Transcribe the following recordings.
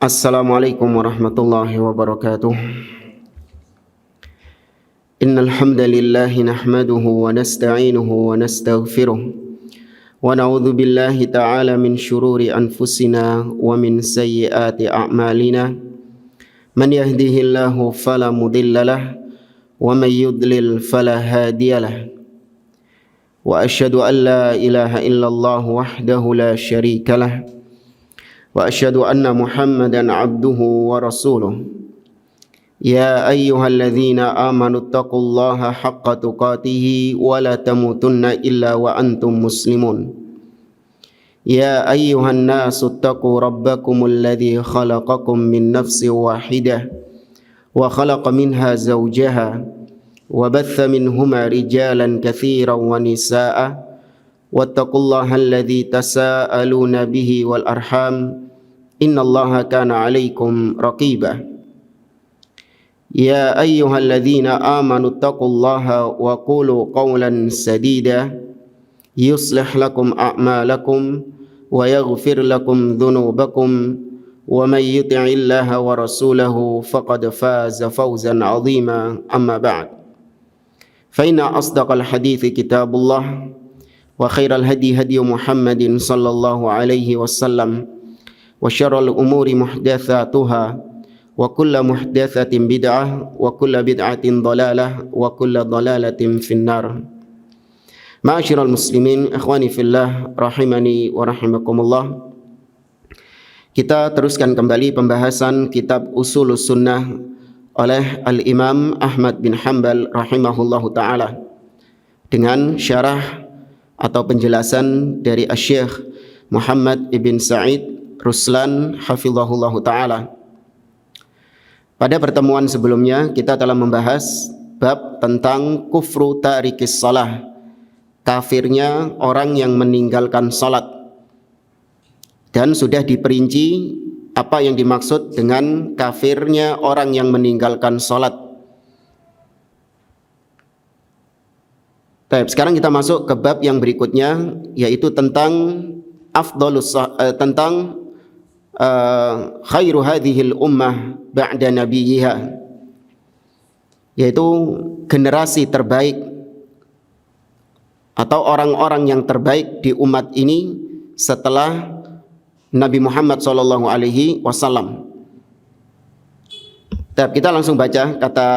Assalamualaikum warahmatullahi wabarakatuh. Innal hamdalillah nahmaduhu wa nasta'inuhu wa nastaghfiruh wa na'udzu billahi ta'ala min shururi anfusina wa min sayyiati a'malina. Man yahdihillahu fala mudhillalah wa man yudlil fala hadiyalah. Wa asyhadu an la ilaha illallah wahdahu la syarikalah. Wa asyhadu anna Muhammadan abduhu wa rasuluh. Ya ayyuhalladzina amanu taqullaha haqqa tuqatih wa la tamutunna illa wa antum muslimun. Ya ayyuhan nasu taqu rabbakumul ladzi khalaqakum min nafsin wahidah wa khalaqa minha zawjaha wa batha minhuma rijalan katsiran wa nisaa'a wattaqullaha alladzi tasaaluna bihi wal arham innallaha kana 'alaikum raqiba. Ya ayyuhalladzina amanu taqullaha wa qulu qawlan sadida yuslih lakum a'malakum wa yaghfir lakum dhunubakum wa may yuti'illaha wa rasulahu faqad faza fawzan 'azima amma ba'd. Fa inna asdaqal hadithi kitabullah wa khairal hadi hadi Muhammadin sallallahu alaihi wasallam wa syarrul umuri muhdatsatuha wa kullu muhdatsatin bid'ah wa kullu bid'atin dhalalah wa kullu dhalalatin finnar. Ma'asyiral muslimin, ikhwani fillah, rahimani wa rahimakumullah. Kita teruskan kembali pembahasan kitab Ushulus Sunnah oleh Al-Imam Ahmad bin Hanbal rahimahullahu ta'ala dengan syarah atau penjelasan dari Asy-Syaikh Muhammad ibn Sa'id Ruslan hafizahullahu ta'ala. Pada pertemuan sebelumnya kita telah membahas bab tentang kufru tarikis shalah, kafirnya orang yang meninggalkan salat, dan sudah diperinci apa yang dimaksud dengan kafirnya orang yang meninggalkan salat. Baik, sekarang kita masuk ke bab yang berikutnya, yaitu tentang khairu hadhil ummah ba'da nabiyyiha, yaitu generasi terbaik atau orang-orang yang terbaik di umat ini setelah Nabi Muhammad sallallahu alaihi wasallam. Kita langsung baca kata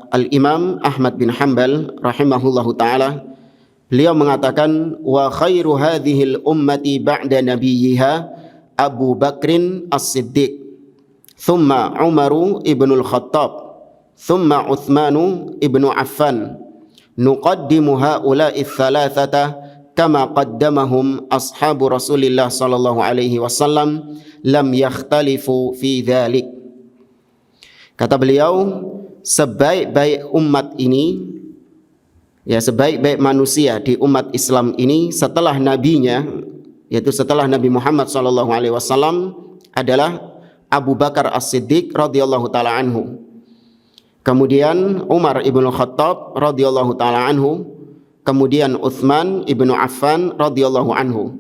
Al-Imam Ahmad bin Hanbal rahimahullahu taala. Beliau mengatakan wa khairu hadhil ummati ba'da nabiyyiha Abu Bakrin As-Siddiq, thumma Umaru ibnul Khattab, thumma Uthmanu ibnu Affan. Nuqaddimu ha'ula'i thalathata kama qaddamahum ashabu Rasulillah sallallahu alaihi wasallam lam yakhtalifu fi dzalik. Kata beliau, sebaik-baik umat ini, ya sebaik-baik manusia di umat Islam ini setelah nabinya, yaitu setelah Nabi Muhammad sallallahu alaihi wasallam adalah Abu Bakar As-Siddiq radhiyallahu taala anhu. Kemudian Umar ibnu Khattab radhiyallahu taala anhu, kemudian Utsman ibnu Affan radhiyallahu anhu.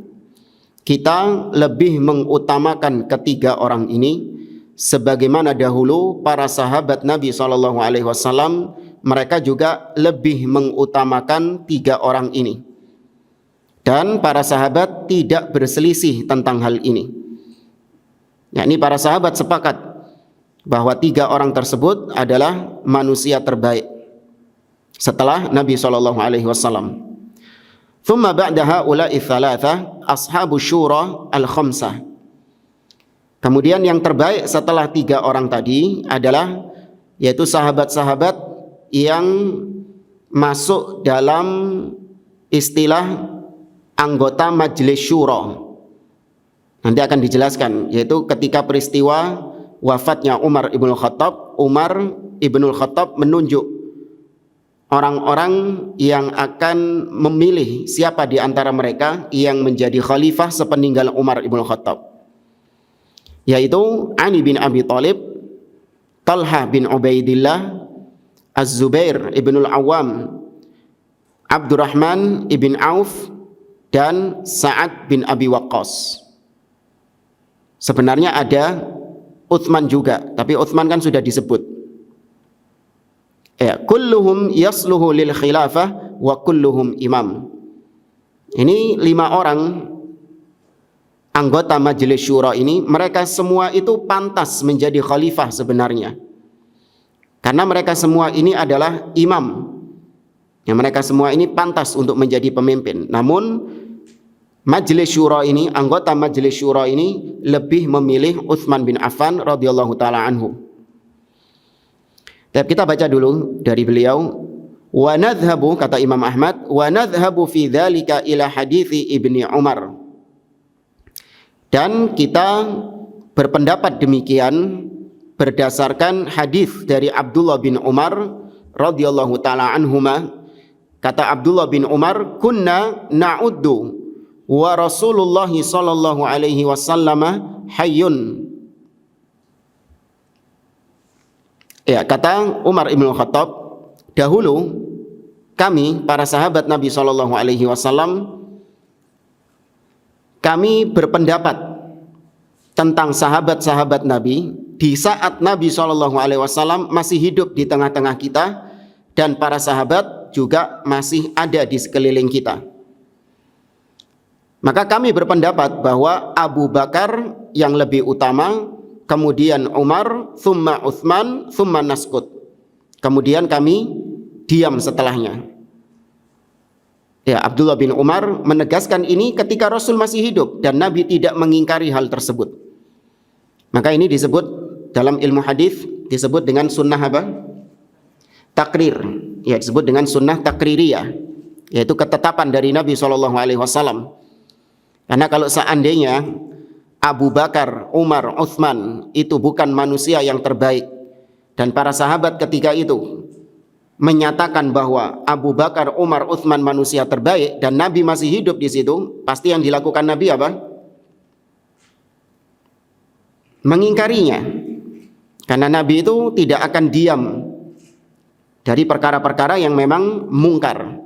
Kita lebih mengutamakan ketiga orang ini sebagaimana dahulu para sahabat Nabi sallallahu alaihi wasallam mereka juga lebih mengutamakan tiga orang ini. Dan para sahabat tidak berselisih tentang hal ini. Yakni para sahabat sepakat bahwa tiga orang tersebut adalah manusia terbaik setelah Nabi sallallahu alaihi wasallam. Thumma ba'da haula'i thalatha ashabu syura al-khamsah. Kemudian yang terbaik setelah tiga orang tadi adalah yaitu sahabat-sahabat yang masuk dalam istilah anggota majelis syura. Nanti akan dijelaskan, yaitu ketika peristiwa wafatnya Umar ibnul Khattab, Umar ibnul Khattab menunjuk orang-orang yang akan memilih siapa di antara mereka yang menjadi khalifah sepeninggal Umar ibnul Khattab, yaitu Ali bin Abi Thalib, Talha bin Ubaidillah, Az-Zubair ibnul Awam, Abdurrahman ibn Auf, dan Sa'ad bin Abi Waqqas. Sebenarnya ada Utsman juga, tapi Utsman kan sudah disebut. Ya, kulluhum yasluhu lil khilafah wa kulluhum imam. Ini 5 orang anggota Majelis Syura ini, mereka semua itu pantas menjadi khalifah sebenarnya. Karena mereka semua ini adalah imam. Ya, mereka semua ini pantas untuk menjadi pemimpin. Namun Majelis Syura ini, anggota Majelis Syura ini lebih memilih Utsman bin Affan radhiyallahu taala anhu. Kita baca dulu dari beliau. Wa nadhhabu, kata Imam Ahmad, wa nadhhabu fi dzalika ila hadithi Ibni Umar. Dan kita berpendapat demikian berdasarkan hadis dari Abdullah bin Umar radhiyallahu taala anhuma. Kata Abdullah bin Umar, kunna na'uddu wa Rasulullah sallallahu alaihi wasallam hayyun. Ya, kata Umar Ibn Khattab, dahulu kami para sahabat Nabi sallallahu alaihi wasallam, kami berpendapat tentang sahabat-sahabat Nabi di saat Nabi SAW masih hidup di tengah-tengah kita, dan para sahabat juga masih ada di sekeliling kita. Maka kami berpendapat bahwa Abu Bakar yang lebih utama, kemudian Umar, thumma Utsman, thumma naskut. Kemudian kami diam setelahnya. Ya, Abdullah bin Umar menegaskan ini ketika Rasul masih hidup dan Nabi tidak mengingkari hal tersebut. Maka ini disebut dalam ilmu hadis disebut dengan sunnah apa? Takrir. Ya, disebut dengan sunnah takririyah, yaitu ketetapan dari Nabi SAW. Karena kalau seandainya Abu Bakar, Umar, Utsman itu bukan manusia yang terbaik, dan para sahabat ketika itu menyatakan bahwa Abu Bakar, Umar, Utsman manusia terbaik dan Nabi masih hidup di situ, pasti yang dilakukan Nabi apa? Mengingkarinya. Karena Nabi itu tidak akan diam dari perkara-perkara yang memang mungkar.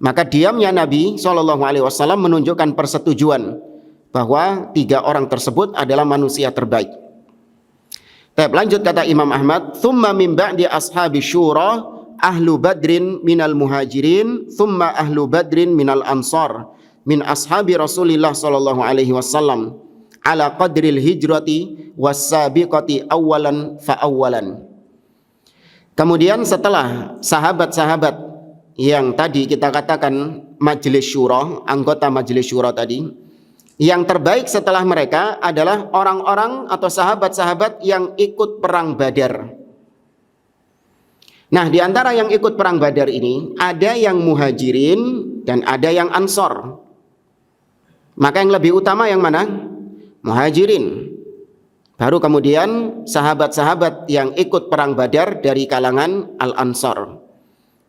Maka diamnya Nabi SAW menunjukkan persetujuan bahwa 3 orang tersebut adalah manusia terbaik. Lanjut kata Imam Ahmad, "Tsumma min ba'di ashabi syura ahlu badrin minal muhajirin, thumma ahlu badrin minal ansar, min ashabi Rasulillah sallallahu alaihi wasallam, ala qadril hijrati was-sabiqati awwalan fa awwalan." Kemudian setelah sahabat-sahabat yang tadi kita katakan Majelis Syura, anggota Majelis Syura tadi, yang terbaik setelah mereka adalah orang-orang atau sahabat-sahabat yang ikut perang Badar. Nah, di antara yang ikut perang Badar ini ada yang muhajirin dan ada yang ansor. Maka yang lebih utama yang mana? Muhajirin. Baru kemudian sahabat-sahabat yang ikut perang Badar dari kalangan al-ansor.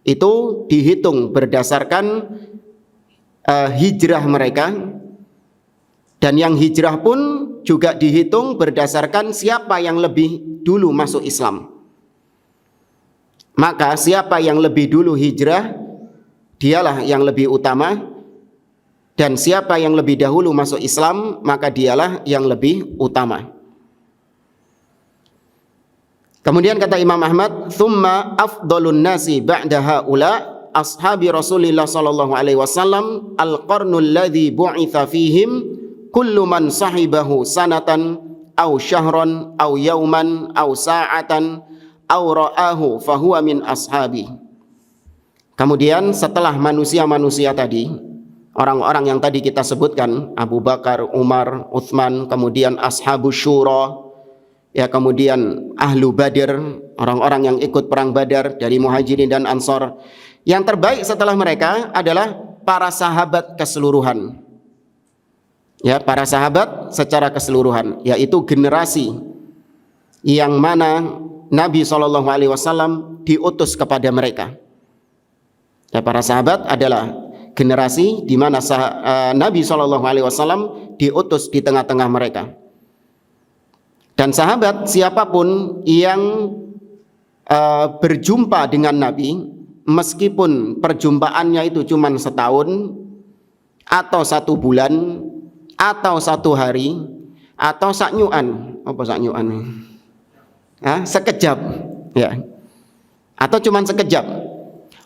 Itu dihitung berdasarkan hijrah mereka, dan yang hijrah pun juga dihitung berdasarkan siapa yang lebih dulu masuk Islam. Maka siapa yang lebih dulu hijrah, dialah yang lebih utama, dan siapa yang lebih dahulu masuk Islam, maka dialah yang lebih utama. Kemudian kata Imam Ahmad, "Tsumma afdalun nasi ba'da haula ashabi Rasulillah sallallahu alaihi wasallam al-qarnul ladzi bu'itsa fihim kullu man sahibahu sanatan aw syahran aw yauman aw sa'atan aw ra'ahu fahuwa min ashabi." Kemudian setelah manusia-manusia tadi, orang-orang yang tadi kita sebutkan, Abu Bakar, Umar, Utsman, kemudian ashabus syura, ya, kemudian ahlu Badr, orang-orang yang ikut perang Badar dari muhajirin dan ansor, yang terbaik setelah mereka adalah para sahabat keseluruhan. Ya, para sahabat secara keseluruhan, yaitu generasi yang mana Nabi SAW diutus kepada mereka. Ya, para sahabat adalah generasi di mana Nabi SAW diutus di tengah-tengah mereka. Dan sahabat siapapun yang berjumpa dengan Nabi, meskipun perjumpaannya itu cuma setahun, atau 1 bulan, atau 1 hari, atau saknyuan. Apa saknyuan? Sekejap, ya. Atau cuman sekejap.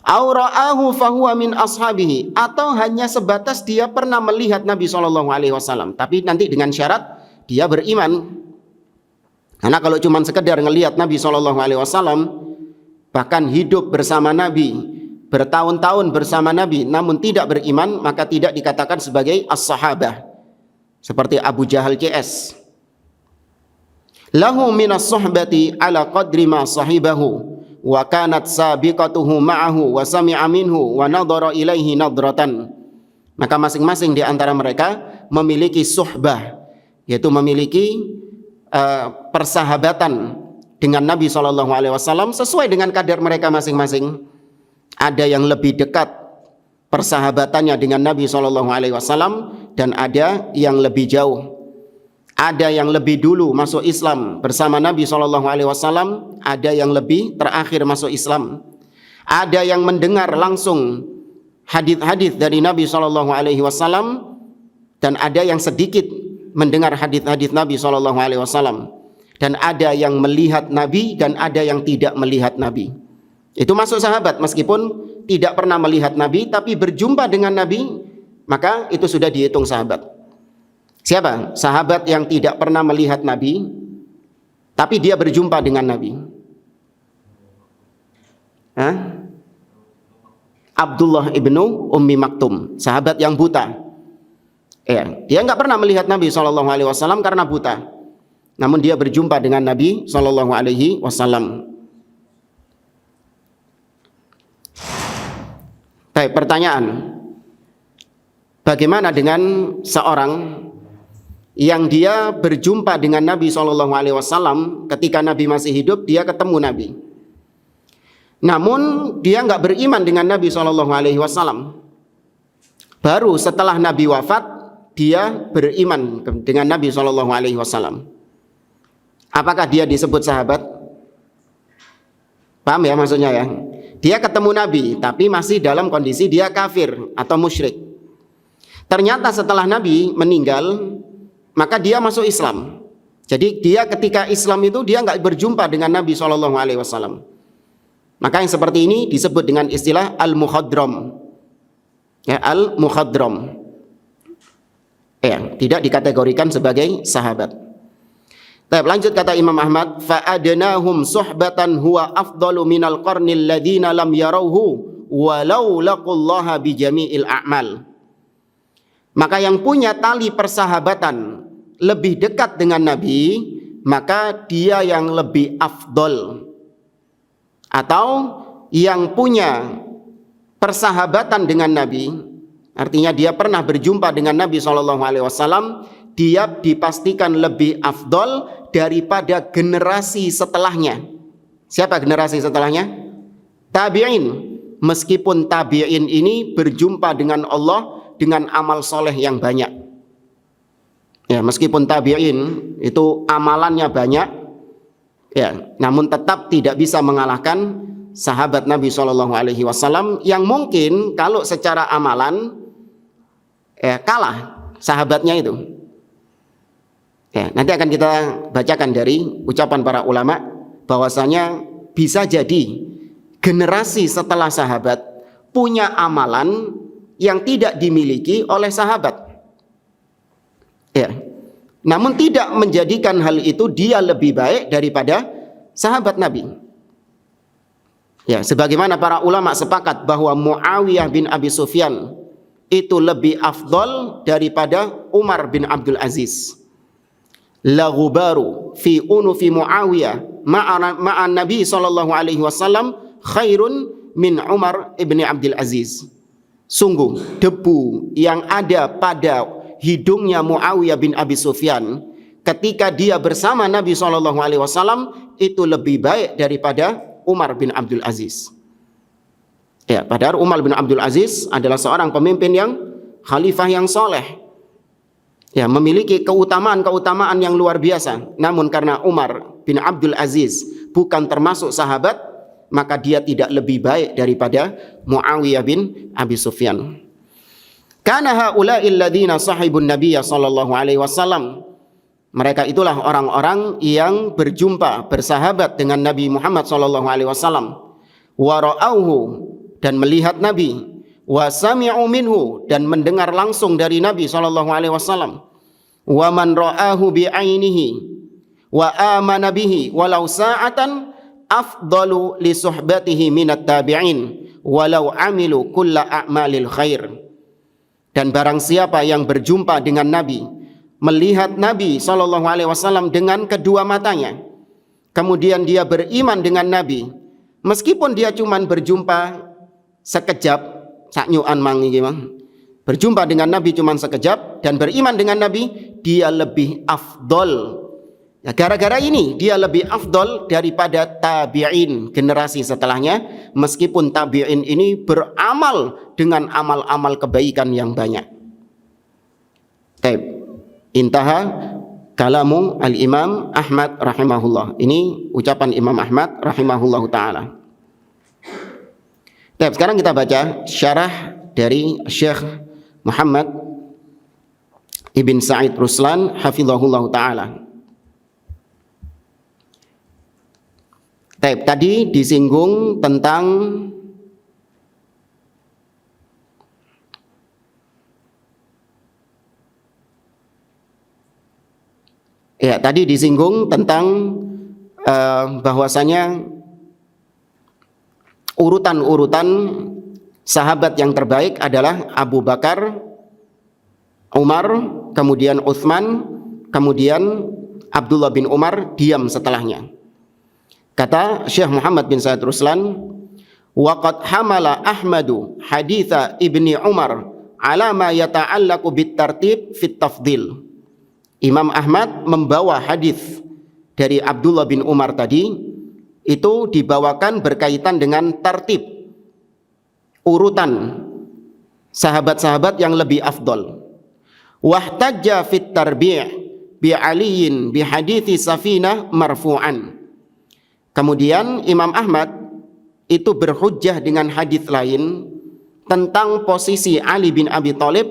Au ra'ahu fahuwa min ashabihi, atau hanya sebatas dia pernah melihat Nabi SAW, tapi nanti dengan syarat dia beriman. Karena kalau cuman sekedar ngelihat Nabi SAW, bahkan hidup bersama Nabi, bertahun-tahun bersama Nabi, namun tidak beriman, maka tidak dikatakan sebagai as-sahabah. Seperti Abu Jahal CS. Lahu minas suhbati ala qadri ma sahibahu wa kanat sabiqatuhu ma'ahu wa sami'a minhu wa nadhara ilaihi nadratan. Maka masing-masing di antara mereka memiliki suhbah, yaitu memiliki persahabatan dengan Nabi SAW sesuai dengan kadar mereka masing-masing. Ada yang lebih dekat persahabatannya dengan Nabi SAW dan ada yang lebih jauh. Ada yang lebih dulu masuk Islam bersama Nabi SAW, ada yang lebih terakhir masuk Islam. Ada yang mendengar langsung hadis-hadis dari Nabi SAW dan ada yang sedikit mendengar hadis-hadis Nabi SAW. Dan ada yang melihat Nabi dan ada yang tidak melihat Nabi. Itu masuk sahabat meskipun tidak pernah melihat Nabi tapi berjumpa dengan Nabi, maka itu sudah dihitung sahabat. Siapa? Sahabat yang tidak pernah melihat Nabi tapi dia berjumpa dengan Nabi. Abdullah ibnu Ummi Maktum, sahabat yang buta. Dia nggak pernah melihat Nabi SAW karena buta. Namun dia berjumpa dengan Nabi SAW. Baik, pertanyaan. Bagaimana dengan seorang yang dia berjumpa dengan Nabi SAW ketika Nabi masih hidup, dia ketemu Nabi. Namun dia nggak beriman dengan Nabi SAW. Baru setelah Nabi wafat, dia beriman dengan Nabi SAW. Apakah dia disebut sahabat? Paham ya maksudnya ya? Dia ketemu Nabi, tapi masih dalam kondisi dia kafir atau musyrik. Ternyata setelah Nabi meninggal, maka dia masuk Islam. Jadi dia ketika Islam itu dia nggak berjumpa dengan Nabi SAW. Maka yang seperti ini disebut dengan istilah al-mukhadram. Ya, al-mukhadram. Tidak dikategorikan sebagai sahabat. Lanjut kata Imam Ahmad, fa'adnahum suhbatan huwa afdalu minal qarnil ladzina lam yarauhu walau laqullaha bi jami'il a'mal. Maka yang punya tali persahabatan lebih dekat dengan Nabi, maka dia yang lebih afdol. Atau yang punya persahabatan dengan Nabi, artinya dia pernah berjumpa dengan Nabi SAW, dia dipastikan lebih afdol daripada generasi setelahnya. Siapa generasi setelahnya? Tabi'in. Meskipun tabi'in ini berjumpa dengan Allah dengan amal soleh yang banyak. Ya, meskipun tabi'in itu amalannya banyak, ya, namun tetap tidak bisa mengalahkan sahabat Nabi SAW yang mungkin kalau secara amalan kalah sahabatnya itu. Ya, nanti akan kita bacakan dari ucapan para ulama bahwasanya bisa jadi generasi setelah sahabat punya amalan yang tidak dimiliki oleh sahabat. Ya. Namun tidak menjadikan hal itu dia lebih baik daripada sahabat Nabi. Ya, sebagaimana para ulama sepakat bahwa Muawiyah bin Abi Sufyan itu lebih afdol daripada Umar bin Abdul Aziz. La ghubaru fi unufi Muawiyah ma'an Nabi SAW khairun min Umar ibn Abdul Aziz. Sungguh debu yang ada pada hidungnya Muawiyah bin Abi Sufyan ketika dia bersama Nabi SAW itu lebih baik daripada Umar bin Abdul Aziz. Ya, padahal Umar bin Abdul Aziz adalah seorang pemimpin yang khalifah yang soleh. Ya, memiliki keutamaan-keutamaan yang luar biasa. Namun karena Umar bin Abdul Aziz bukan termasuk sahabat, maka dia tidak lebih baik daripada Muawiyah bin Abi Sufyan. Kana haula'il ladzina sahibun nabiyya sallallahu alaihi wasallam. Mereka itulah orang-orang yang berjumpa, bersahabat dengan Nabi Muhammad SAW, wa ra'auhu, dan melihat Nabi, wa sami'u minhu, dan mendengar langsung dari Nabi SAW, wa man ra'ahu bi'ainihi wa amana bihi walau sa'atan afdalu li suhbatihi minat tabi'in walau amilu kulla a'malil khair. Dan barang siapa yang berjumpa dengan Nabi, melihat Nabi SAW dengan kedua matanya, kemudian dia beriman dengan Nabi, meskipun dia cuma berjumpa sekejap, saknyuan mangi gimana, berjumpa dengan Nabi cuma sekejap dan beriman dengan Nabi, dia lebih afdol. Ya, gara-gara ini dia lebih afdol daripada tabi'in, generasi setelahnya, meskipun tabi'in ini beramal dengan amal-amal kebaikan yang banyak. Taib. Intaha kalamu al-Imam Ahmad rahimahullah. Ini ucapan Imam Ahmad rahimahullahu ta'ala. Taib. Sekarang kita baca syarah dari Syekh Muhammad Ibn Sa'id Ruslan hafizahullahu ta'ala. Tadi disinggung tentang bahwasanya urutan-urutan sahabat yang terbaik adalah Abu Bakar, Umar, kemudian Utsman, kemudian Abdullah bin Umar diam setelahnya. Kata Syekh Muhammad bin Sa'id Ruslan, waqad hamala Ahmadu haditha Ibni Umar ala ma yata'allaqu bit tartib fit tafdil. Imam Ahmad membawa hadis dari Abdullah bin Umar tadi, itu dibawakan berkaitan dengan tartib, urutan sahabat-sahabat yang lebih afdol. Wahtajja fit tarbi' bi Aliyin bi hadithi Safinah marfu'an. Kemudian Imam Ahmad itu berhujjah dengan hadis lain tentang posisi Ali bin Abi Thalib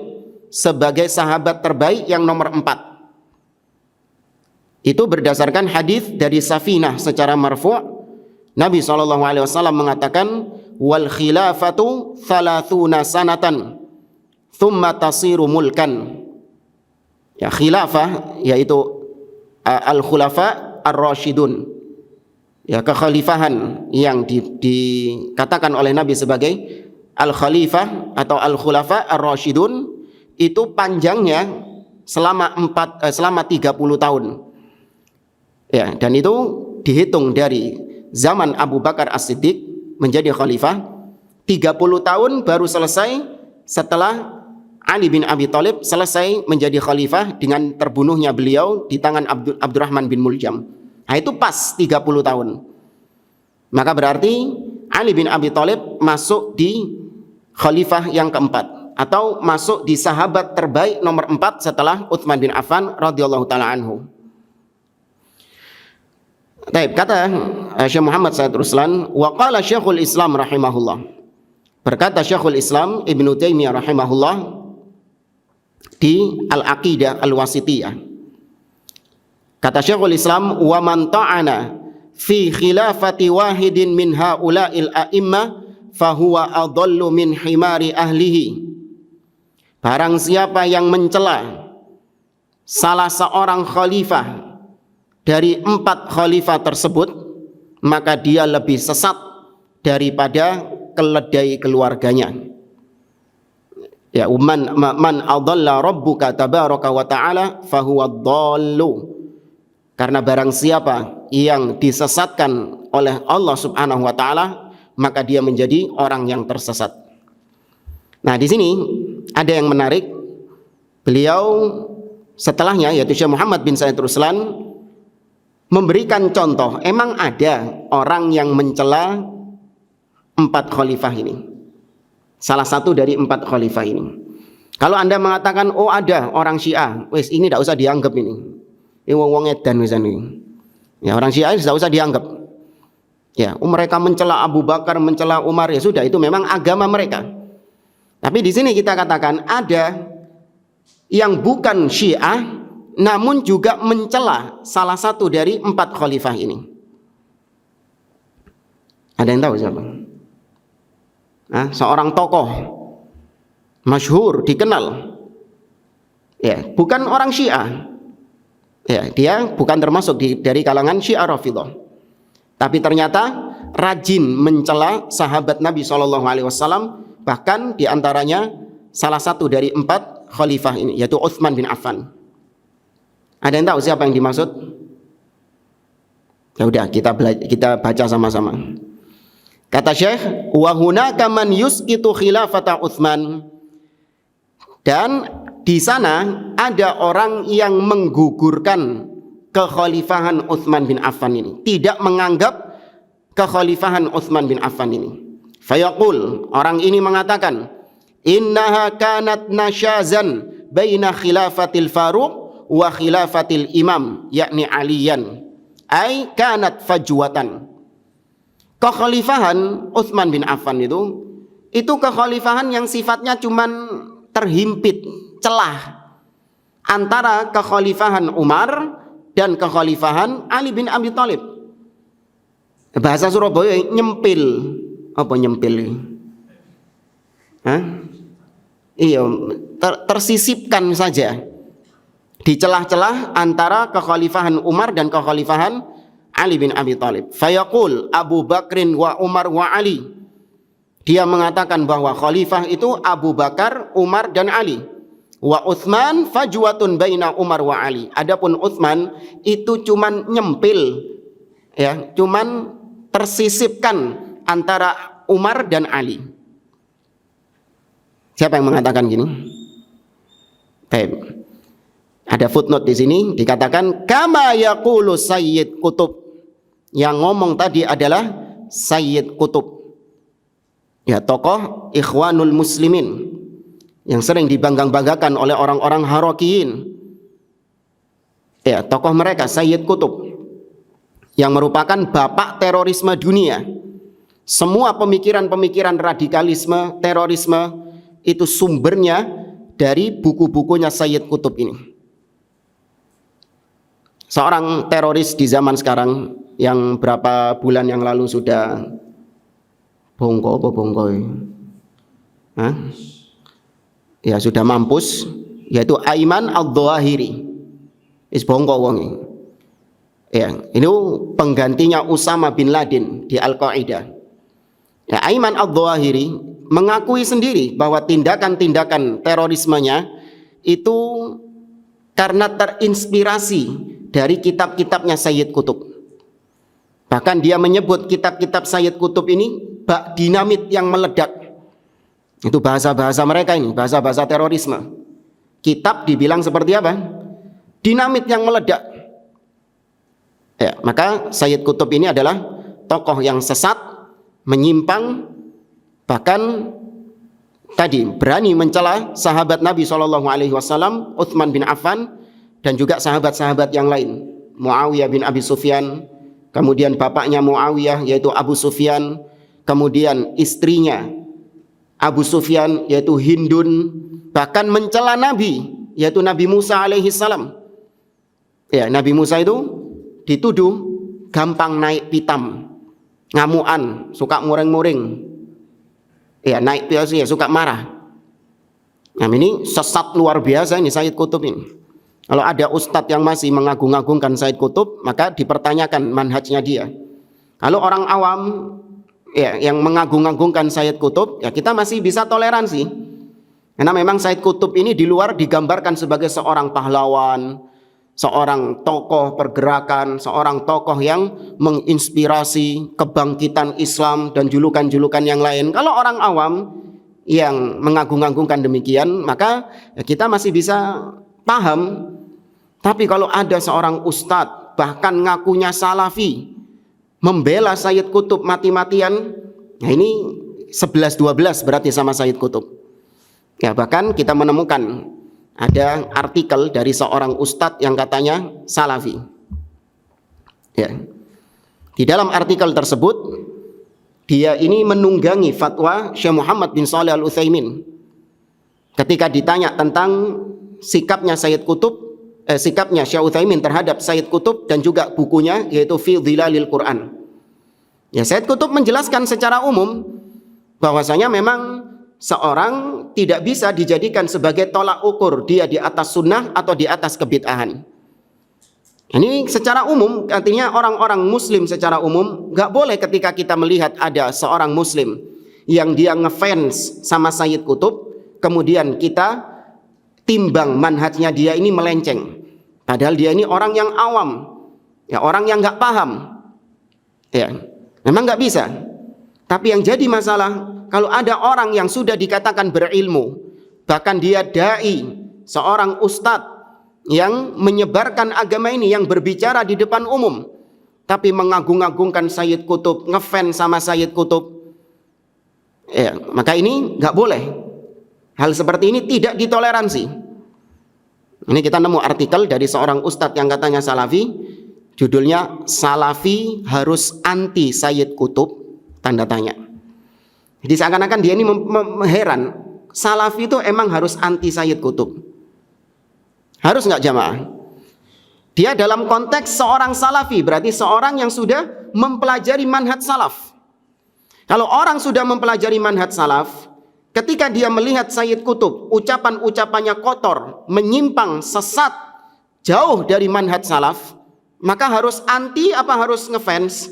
sebagai sahabat terbaik yang nomor 4. Itu berdasarkan hadis dari Safinah secara marfu'. Nabi SAW mengatakan, wal khilafatu 30 sanatan thumma tasiru mulkan. Ya, khilafah yaitu al-khulafa ar-rasyidun. Ya, kekhalifahan yang dikatakan oleh Nabi sebagai al-khalifah atau al-khulafa ar-rasyidun itu panjangnya selama 30 tahun. Ya, dan itu dihitung dari zaman Abu Bakar As-Siddiq menjadi khalifah, 30 tahun baru selesai setelah Ali bin Abi Thalib selesai menjadi khalifah dengan terbunuhnya beliau di tangan Abdurrahman bin Muljam. Nah, itu pas 30 tahun. Maka berarti Ali bin Abi Thalib masuk di khalifah yang keempat, atau masuk di sahabat terbaik nomor 4 setelah Utsman bin Affan radhiyallahu taala anhu. Baik, kata Syekh Muhammad Sa'id Ruslan, wa qala Syekhul Islam rahimahullah. Berkata Syekhul Islam Ibnu Taimiyah rahimahullah di Al-Aqidah Al-Wasithiyah. Kata Syekhul Islam, wa man ta'ana fi khilafati wahidin min haula'il a'immah fahuwa adallu min himari ahlihi. Barang siapa yang mencela salah seorang khalifah dari 4 khalifah tersebut, maka dia lebih sesat daripada keledai keluarganya. Ya, man adalla rabbuka tabaraka wa ta'ala fahuwa dhallu. Karena barang siapa yang disesatkan oleh Allah Subhanahu wa taala, maka dia menjadi orang yang tersesat. Nah, di sini ada yang menarik. Beliau setelahnya, yaitu Syekh Muhammad bin Sa'id Ruslan, memberikan contoh. Emang ada orang yang mencela 4 khalifah ini, salah satu dari 4 khalifah ini. Kalau Anda mengatakan, oh ada orang Syiah, wes ini tidak usah dianggap ini. Ini wong-wong edan misalnya. Ya, orang Syiah tidak usah dianggap. Ya, mereka mencela Abu Bakar, mencela Umar, ya sudah, itu memang agama mereka. Tapi di sini kita katakan ada yang bukan Syiah namun juga mencela salah satu dari 4 khalifah ini. Ada yang tahu siapa? Seorang tokoh masyhur, dikenal. Ya, bukan orang Syiah. Ya, dia bukan termasuk dari kalangan Syiah Rafidhah. Tapi ternyata rajin mencela sahabat Nabi SAW, bahkan diantaranya salah satu dari 4 khalifah ini, yaitu Utsman bin Affan. Ada yang tahu siapa yang dimaksud? Ya udah, kita baca sama-sama. Kata Syekh, wa hunaka man yusqitu khilafata Utsman. Dan di sana ada orang yang menggugurkan kekhalifahan Utsman bin Affan ini, tidak menganggap kekhalifahan Utsman bin Affan ini. Fayaqul, orang ini mengatakan, innaha kanat nasyazan baina khilafatil Faruq wa khilafatil Imam, yakni Aliyan, ay kanat fajwatan. Kekhalifahan Utsman bin Affan itu kekhalifahan yang sifatnya cuman terhimpit, celah antara kekhalifahan Umar dan kekhalifahan Ali bin Abi Thalib. Bahasa Surabaya nyempil. Apa nyempil? Iya, tersisipkan saja di celah-celah antara kekhalifahan Umar dan kekhalifahan Ali bin Abi Thalib. Fayaqul Abu Bakrin wa Umar wa Ali. Dia mengatakan bahwa khalifah itu Abu Bakar, Umar dan Ali. Wa Utsman fajwatun baina Umar wa Ali. Adapun Utsman itu cuman nyempil, ya, cuman tersisipkan antara Umar dan Ali. Siapa yang mengatakan gini? Baik. Ada footnote di sini dikatakan kama yaqulu Sayyid Qutb. Yang ngomong tadi adalah Sayyid Qutb. Ya, tokoh Ikhwanul Muslimin yang sering dibanggang-banggakan oleh orang-orang Harakiyin. Ya, tokoh mereka Sayyid Qutb yang merupakan bapak terorisme dunia. Semua pemikiran-pemikiran radikalisme, terorisme itu sumbernya dari buku-bukunya Sayyid Qutb ini. Seorang teroris di zaman sekarang yang berapa bulan yang lalu sudah bongko. Ya, sudah mampus, yaitu Aiman Al-Dhawahiri. Is bongko wongi. Ya, ini penggantinya Usama bin Laden di Al-Qaeda. Ya, Aiman Al-Dhawahiri mengakui sendiri bahwa tindakan-tindakan terorismenya itu karena terinspirasi dari kitab-kitabnya Sayyid Qutb. Bahkan dia menyebut kitab-kitab Sayyid Qutb ini bak dinamit yang meledak. Itu bahasa-bahasa mereka ini, bahasa-bahasa terorisme. Kitab dibilang seperti apa? Dinamit yang meledak. Ya, maka Sayyid Qutb ini adalah tokoh yang sesat, menyimpang, bahkan tadi berani mencela sahabat Nabi SAW, Utsman bin Affan, dan juga sahabat-sahabat yang lain, Muawiyah bin Abi Sufyan, kemudian bapaknya Muawiyah yaitu Abu Sufyan, kemudian istrinya Abu Sufyan yaitu Hindun, bahkan mencela Nabi yaitu Nabi Musa alaihi salam. Ya, Nabi Musa itu dituduh gampang naik pitam, ngamuan, suka muring-muring. Ya, naik pitam ya, suka marah. Nah, ini sesat luar biasa ini Sayyid Qutb ini. Kalau ada ustadz yang masih mengagung-agungkan Sayyid Qutb, maka dipertanyakan manhajnya dia. Kalau orang awam ya, yang mengagung-agungkan Sayyid Qutb, ya kita masih bisa toleransi. Karena memang Sayyid Qutb ini di luar digambarkan sebagai seorang pahlawan, seorang tokoh pergerakan, seorang tokoh yang menginspirasi kebangkitan Islam dan julukan-julukan yang lain. Kalau orang awam yang mengagung-agungkan demikian, maka ya kita masih bisa paham. Tapi kalau ada seorang ustadz bahkan ngakunya salafi, membela Sayyid Qutb mati-matian, nah ini 11-12 berarti sama Sayyid Qutb. Ya, bahkan kita menemukan ada artikel dari seorang ustadz yang katanya salafi. Ya. Di dalam artikel tersebut dia ini menunggangi fatwa Syekh Muhammad bin Shalih Al-Utsaimin ketika ditanya tentang sikapnya Sayyid Qutb sikapnya Syekh Utsaimin terhadap Sayyid Qutb dan juga bukunya yaitu Fi Dhilalil Quran. Ya, Sayyid Qutb menjelaskan secara umum bahwasanya memang seorang tidak bisa dijadikan sebagai tolak ukur dia di atas sunnah atau di atas kebid'ahan. Ini secara umum, artinya orang-orang muslim secara umum nggak boleh ketika kita melihat ada seorang muslim yang dia ngefans sama Sayyid Qutb, kemudian kita timbang manhajnya dia ini melenceng. Padahal dia ini orang yang awam, ya orang yang nggak paham. Ya, memang nggak bisa. Tapi yang jadi masalah kalau ada orang yang sudah dikatakan berilmu, bahkan dia dai, seorang ustadz yang menyebarkan agama ini, yang berbicara di depan umum, tapi mengagung-agungkan Sayyid Qutb, ngefans sama Sayyid Qutb, ya, maka ini nggak boleh. Hal seperti ini tidak ditoleransi. Ini kita nemu artikel dari seorang ustadz yang katanya salafi, judulnya "Salafi harus anti Sayyid Qutb?" tanda tanya. Jadi seakan-akan dia ini heran, salafi itu emang harus anti Sayyid Qutb? Harus nggak jamaah? Dia dalam konteks seorang salafi, berarti seorang yang sudah mempelajari manhaj salaf. Kalau orang sudah mempelajari manhaj salaf, ketika dia melihat Sayyid Qutb, ucapan-ucapannya kotor, menyimpang, sesat, jauh dari manhaj salaf, maka harus anti apa harus ngefans?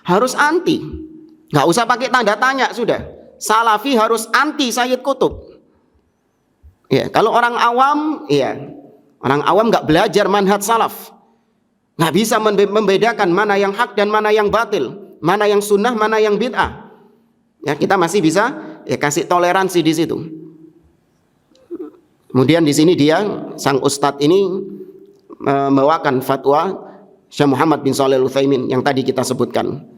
Harus anti. Nggak usah pakai tanda tanya sudah. Salafi harus anti Sayyid Qutb. Ya, kalau orang awam, ya, orang awam nggak belajar manhaj salaf, nggak bisa membedakan mana yang hak dan mana yang batil, mana yang sunnah, mana yang bid'ah. Ya, kita masih bisa ya kasih toleransi di situ. Kemudian di sini dia sang ustadz ini membawakan fatwa Syekh Muhammad bin Shalih Al-Utsaimin yang tadi kita sebutkan.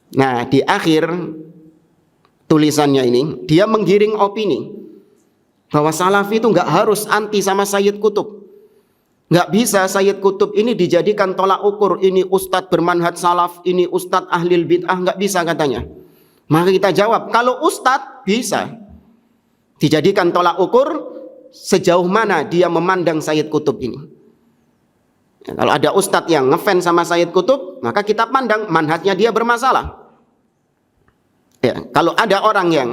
Nah, di akhir tulisannya ini dia menggiring opini bahwa salafi itu nggak harus anti sama Sayyid Qutb. Nggak bisa Sayyid Qutb ini dijadikan tolak ukur, ini ustadz bermanhaj salaf, ini ustadz ahlil bid'ah, nggak bisa katanya. Maka kita jawab, kalau ustadz bisa dijadikan tolak ukur sejauh mana dia memandang Sayyid Qutb ini. Ya, kalau ada ustadz yang ngefans sama Sayyid Qutb, maka kita pandang manhajnya dia bermasalah. Ya, kalau ada orang yang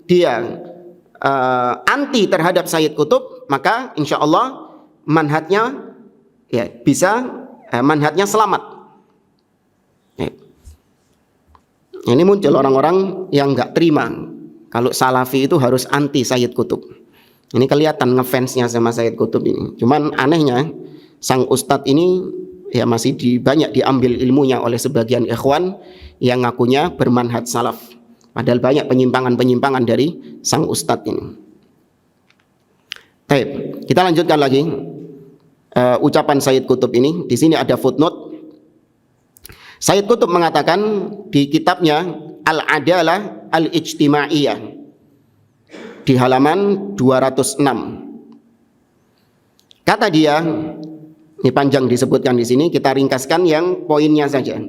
dia anti terhadap Sayyid Qutb, maka insya Allah manhajnya ya bisa manhajnya selamat. Ya. Ini muncul orang-orang yang nggak terima kalau salafi itu harus anti Sayyid Qutb. Ini kelihatan ngefansnya sama Sayyid Qutb ini. Cuman anehnya sang ustadz ini ya masih banyak diambil ilmunya oleh sebagian ikhwan yang ngakunya bermanhaj salaf. Padahal banyak penyimpangan-penyimpangan dari sang ustadz ini. Baik, kita lanjutkan lagi ucapan Sayyid Qutb ini. Di sini ada footnote. Sayyid Qutb mengatakan di kitabnya Al-Adalah Al-Ijtimaiyah di halaman 206. Kata dia, ini panjang disebutkan di sini, kita ringkaskan yang poinnya saja.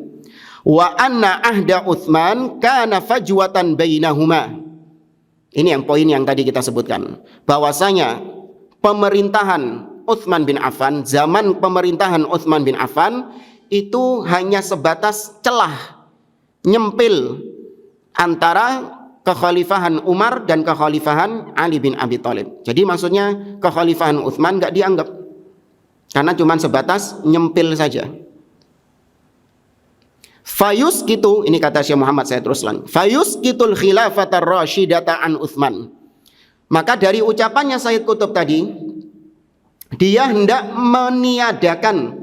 Wa anna ahda Utsman kana fajwatan bainahuma. Ini yang poin yang tadi kita sebutkan. Bahwasanya pemerintahan Utsman bin Affan, zaman pemerintahan Utsman bin Affan itu hanya sebatas celah, nyempil antara kekhalifahan Umar dan kekhalifahan Ali bin Abi Thalib. Jadi maksudnya kekhalifahan Utsman enggak dianggap. Karena cuma sebatas nyempil saja. Fayus gitu, ini kata Syekh Muhammad Said Ruslan. Fayus gitul khilafatar rasyidata an Utsman. Maka dari ucapannya Sayyid Qutb tadi, dia hendak meniadakan,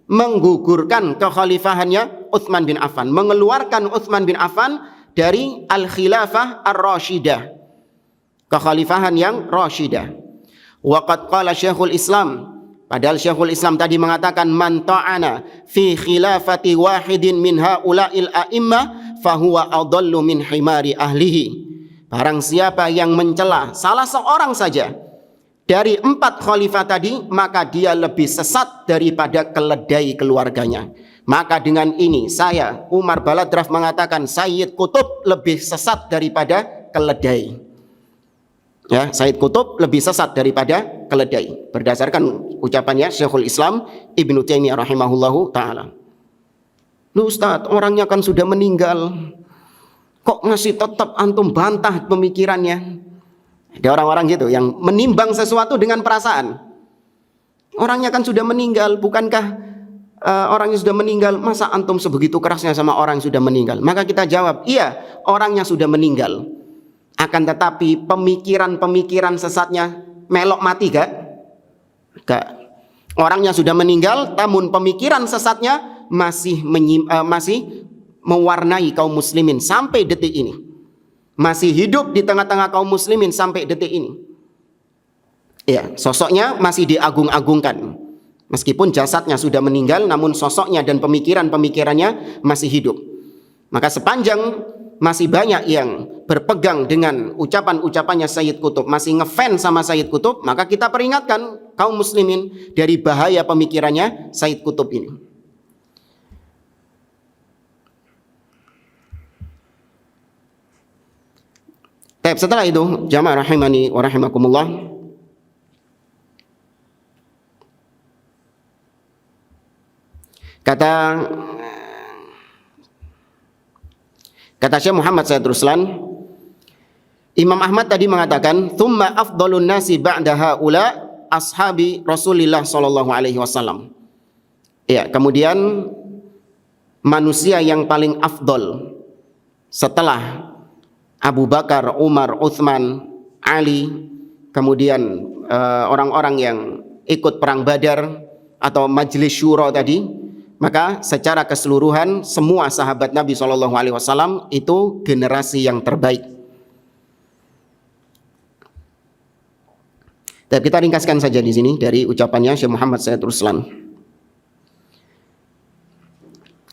menggugurkan kekhalifahannya Utsman bin Affan, mengeluarkan Utsman bin Affan dari al-khilafah ar-rasyidah, kekhalifahan yang rasyidah. Waqad qala Syekhul Islam, padahal Syekhul Islam tadi mengatakan man ta'ana fi khilafati wahidin min haula'il a'immah fahuwa adallu min himari ahlihi. Barang siapa yang mencela salah seorang saja dari 4 khalifah tadi, maka dia lebih sesat daripada keledai keluarganya. Maka dengan ini saya Umar Baladraf mengatakan Sayyid Qutb lebih sesat daripada keledai. Ya, Sayyid Qutb lebih sesat daripada keledai berdasarkan ucapannya Syekhul Islam Ibnu Taimiyah rahimahullahu taala. Lu Ustaz, orangnya kan sudah meninggal, kok masih tetap antum bantah pemikirannya? Ada orang-orang gitu yang menimbang sesuatu dengan perasaan. Orangnya kan sudah meninggal, bukankah orang yang sudah meninggal, masa antum sebegitu kerasnya sama orang yang sudah meninggal? Maka kita jawab, iya, orangnya sudah meninggal. Akan tetapi pemikiran-pemikiran sesatnya melok mati gak? Gak. Orangnya sudah meninggal, namun pemikiran sesatnya masih mewarnai kaum muslimin sampai detik ini. Masih hidup di tengah-tengah kaum muslimin sampai detik ini. Ya, sosoknya masih diagung-agungkan. Meskipun jasadnya sudah meninggal, namun sosoknya dan pemikiran-pemikirannya masih hidup. Maka sepanjang masih banyak yang berpegang dengan ucapan-ucapannya Sayyid Qutb, masih ngefans sama Sayyid Qutb, maka kita peringatkan kaum muslimin dari bahaya pemikirannya Sayyid Qutb ini. Setelah itu, jamaah rahimani wa rahimakumullah, kata Syekh Muhammad Said Ruslan, Imam Ahmad tadi mengatakan, "Tsumma afdhalun nasi ba'da haula ashabi Rasulillah sallallahu alaihi wasallam." Ya, kemudian manusia yang paling afdol setelah Abu Bakar, Umar, Utsman, Ali, kemudian orang-orang yang ikut perang Badar atau Majelis Syura tadi, maka secara keseluruhan semua sahabat Nabi SAW itu generasi yang terbaik. Dan kita ringkaskan saja di sini dari ucapannya Syekh Muhammad Said Ruslan.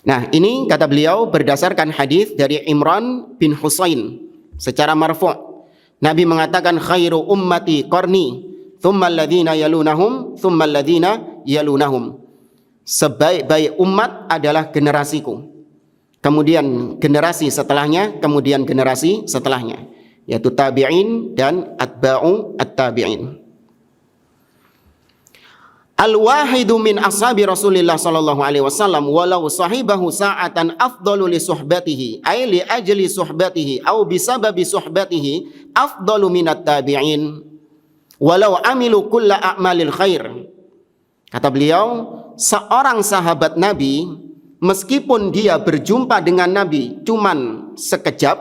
Nah, ini kata beliau berdasarkan hadis dari Imran bin Husain secara marfu'. Nabi mengatakan, khairu ummati qarni, thumma alladhina yalunahum, thumma alladhina yalunahum. Sebaik-baik umat adalah generasiku, kemudian generasi setelahnya, kemudian generasi setelahnya, yaitu tabi'in dan atba'u at-tabi'in. Al-wahidu min ashabi Rasulillah sallallahu alaihi wasallam walau sahibahu sa'atan afdalu li suhbatihi ay li ajli suhbatihi aw bisababi suhbatihi afdalu minat tabi'in walau amilu kulla a'malil khair. Kata beliau, seorang sahabat Nabi meskipun dia berjumpa dengan Nabi cuman sekejap,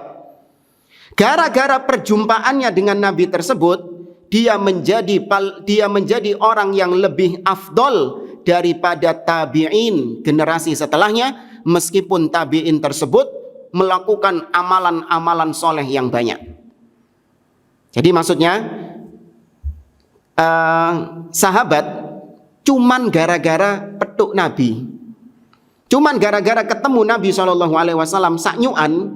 gara-gara perjumpaannya dengan Nabi tersebut dia menjadi orang yang lebih afdol daripada tabi'in generasi setelahnya, meskipun tabi'in tersebut melakukan amalan-amalan soleh yang banyak. Jadi maksudnya sahabat cuman gara-gara petuk Nabi, cuman gara-gara ketemu Nabi SAW saknyuan,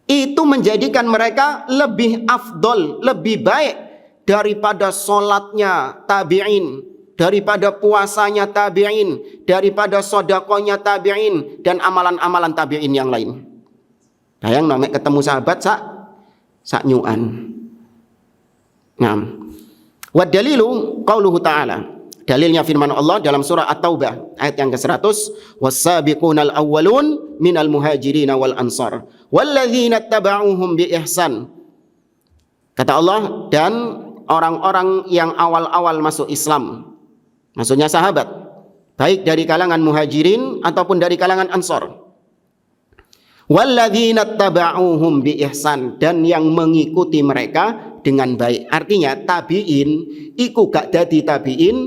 itu menjadikan mereka lebih afdol, lebih baik daripada sholatnya tabi'in, daripada puasanya tabi'in, daripada sodakonya tabi'in, dan amalan-amalan tabi'in yang lain. Bayang namanya ketemu sahabat saknyuan. Nah, wa dalilu qauluhu ta'ala, dalilnya firman Allah dalam surah At-Taubah ayat yang ke-100, was-sabiqunal awwalun minal muhajirin wal ansar walladzina tabauhum bi ihsan. Kata Allah, dan orang-orang yang awal-awal masuk Islam, maksudnya sahabat, baik dari kalangan muhajirin ataupun dari kalangan ansar. Walladzina tabauhum bi ihsan, dan yang mengikuti mereka dengan baik. Artinya tabi'in iku gak dadi tabi'in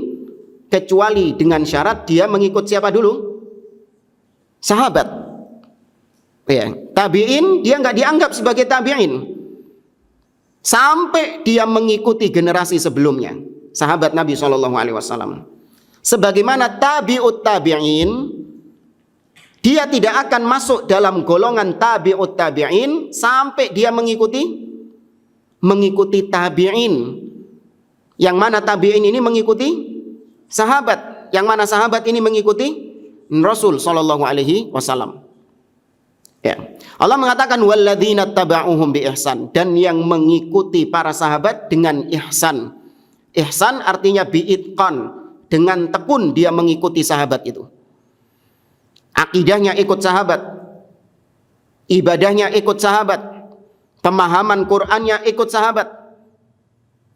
kecuali dengan syarat dia mengikut siapa dulu? Sahabat. Ya, tabi'in dia nggak dianggap sebagai tabi'in sampai dia mengikuti generasi sebelumnya, sahabat Nabi SAW. Sebagaimana tabi'ut tabi'in, dia tidak akan masuk dalam golongan tabi'ut tabi'in sampai dia mengikuti tabi'in. Yang mana tabi'in ini mengikuti sahabat, yang mana sahabat ini mengikuti Rasul SAW. Ya. Allah mengatakan walladzina taba'uhum bi ihsan, dan yang mengikuti para sahabat dengan ihsan. Ihsan artinya biitqan, dengan tekun dia mengikuti sahabat itu. Akidahnya ikut sahabat, ibadahnya ikut sahabat, pemahaman Qur'annya ikut sahabat,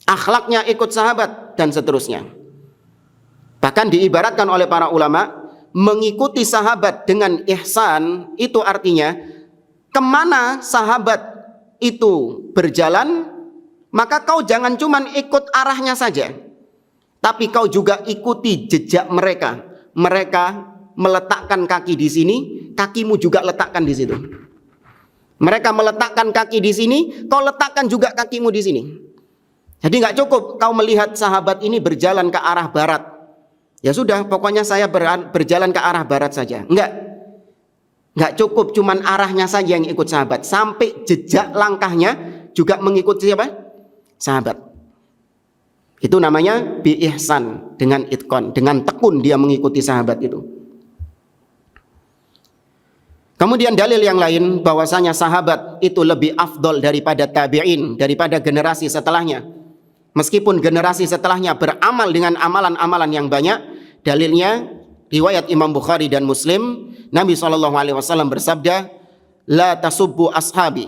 akhlaknya ikut sahabat, dan seterusnya. Bahkan diibaratkan oleh para ulama, mengikuti sahabat dengan ihsan itu artinya kemana sahabat itu berjalan, maka kau jangan cuman ikut arahnya saja, tapi kau juga ikuti jejak mereka. Mereka meletakkan kaki di sini, kakimu juga letakkan di situ. Mereka meletakkan kaki di sini, kau letakkan juga kakimu di sini. Jadi nggak cukup kau melihat sahabat ini berjalan ke arah barat, ya sudah, pokoknya saya berjalan ke arah barat saja. Nggak cukup cuman arahnya saja yang ikut sahabat, sampai jejak langkahnya juga mengikuti siapa? Sahabat. Itu namanya bi ihsan, dengan itqan, dengan tekun dia mengikuti sahabat itu. Kemudian dalil yang lain bahwasanya sahabat itu lebih afdol daripada tabi'in, daripada generasi setelahnya. Meskipun generasi setelahnya beramal dengan amalan-amalan yang banyak, dalilnya riwayat Imam Bukhari dan Muslim, Nabi SAW bersabda, la tasubbu ashabi,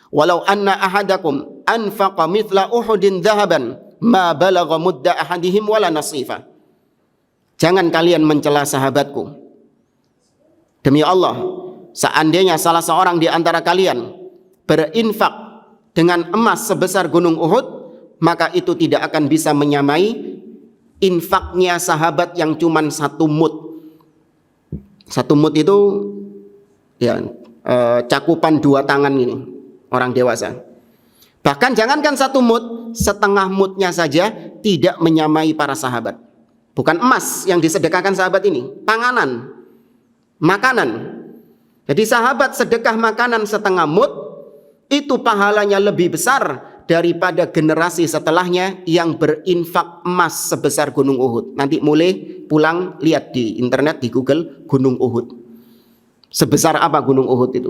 walau anna ahadakum anfaqa mithla uhudin dhahaban, ma balagha mudda ahadihim wala nasifa. Jangan kalian mencela sahabatku. Demi Allah, seandainya salah seorang di antara kalian berinfak dengan emas sebesar gunung Uhud, maka itu tidak akan bisa menyamai infaknya sahabat yang cuman satu mud. Satu mud itu ya cakupan 2 tangan ini orang dewasa. Bahkan jangankan satu mud, setengah mudnya saja tidak menyamai para sahabat. Bukan emas yang disedekahkan sahabat ini, panganan, makanan. Jadi sahabat sedekah makanan setengah mud, itu pahalanya lebih besar daripada generasi setelahnya yang berinfak emas sebesar gunung Uhud. Nanti mulai pulang lihat di internet, di Google, gunung Uhud. Sebesar apa gunung Uhud itu?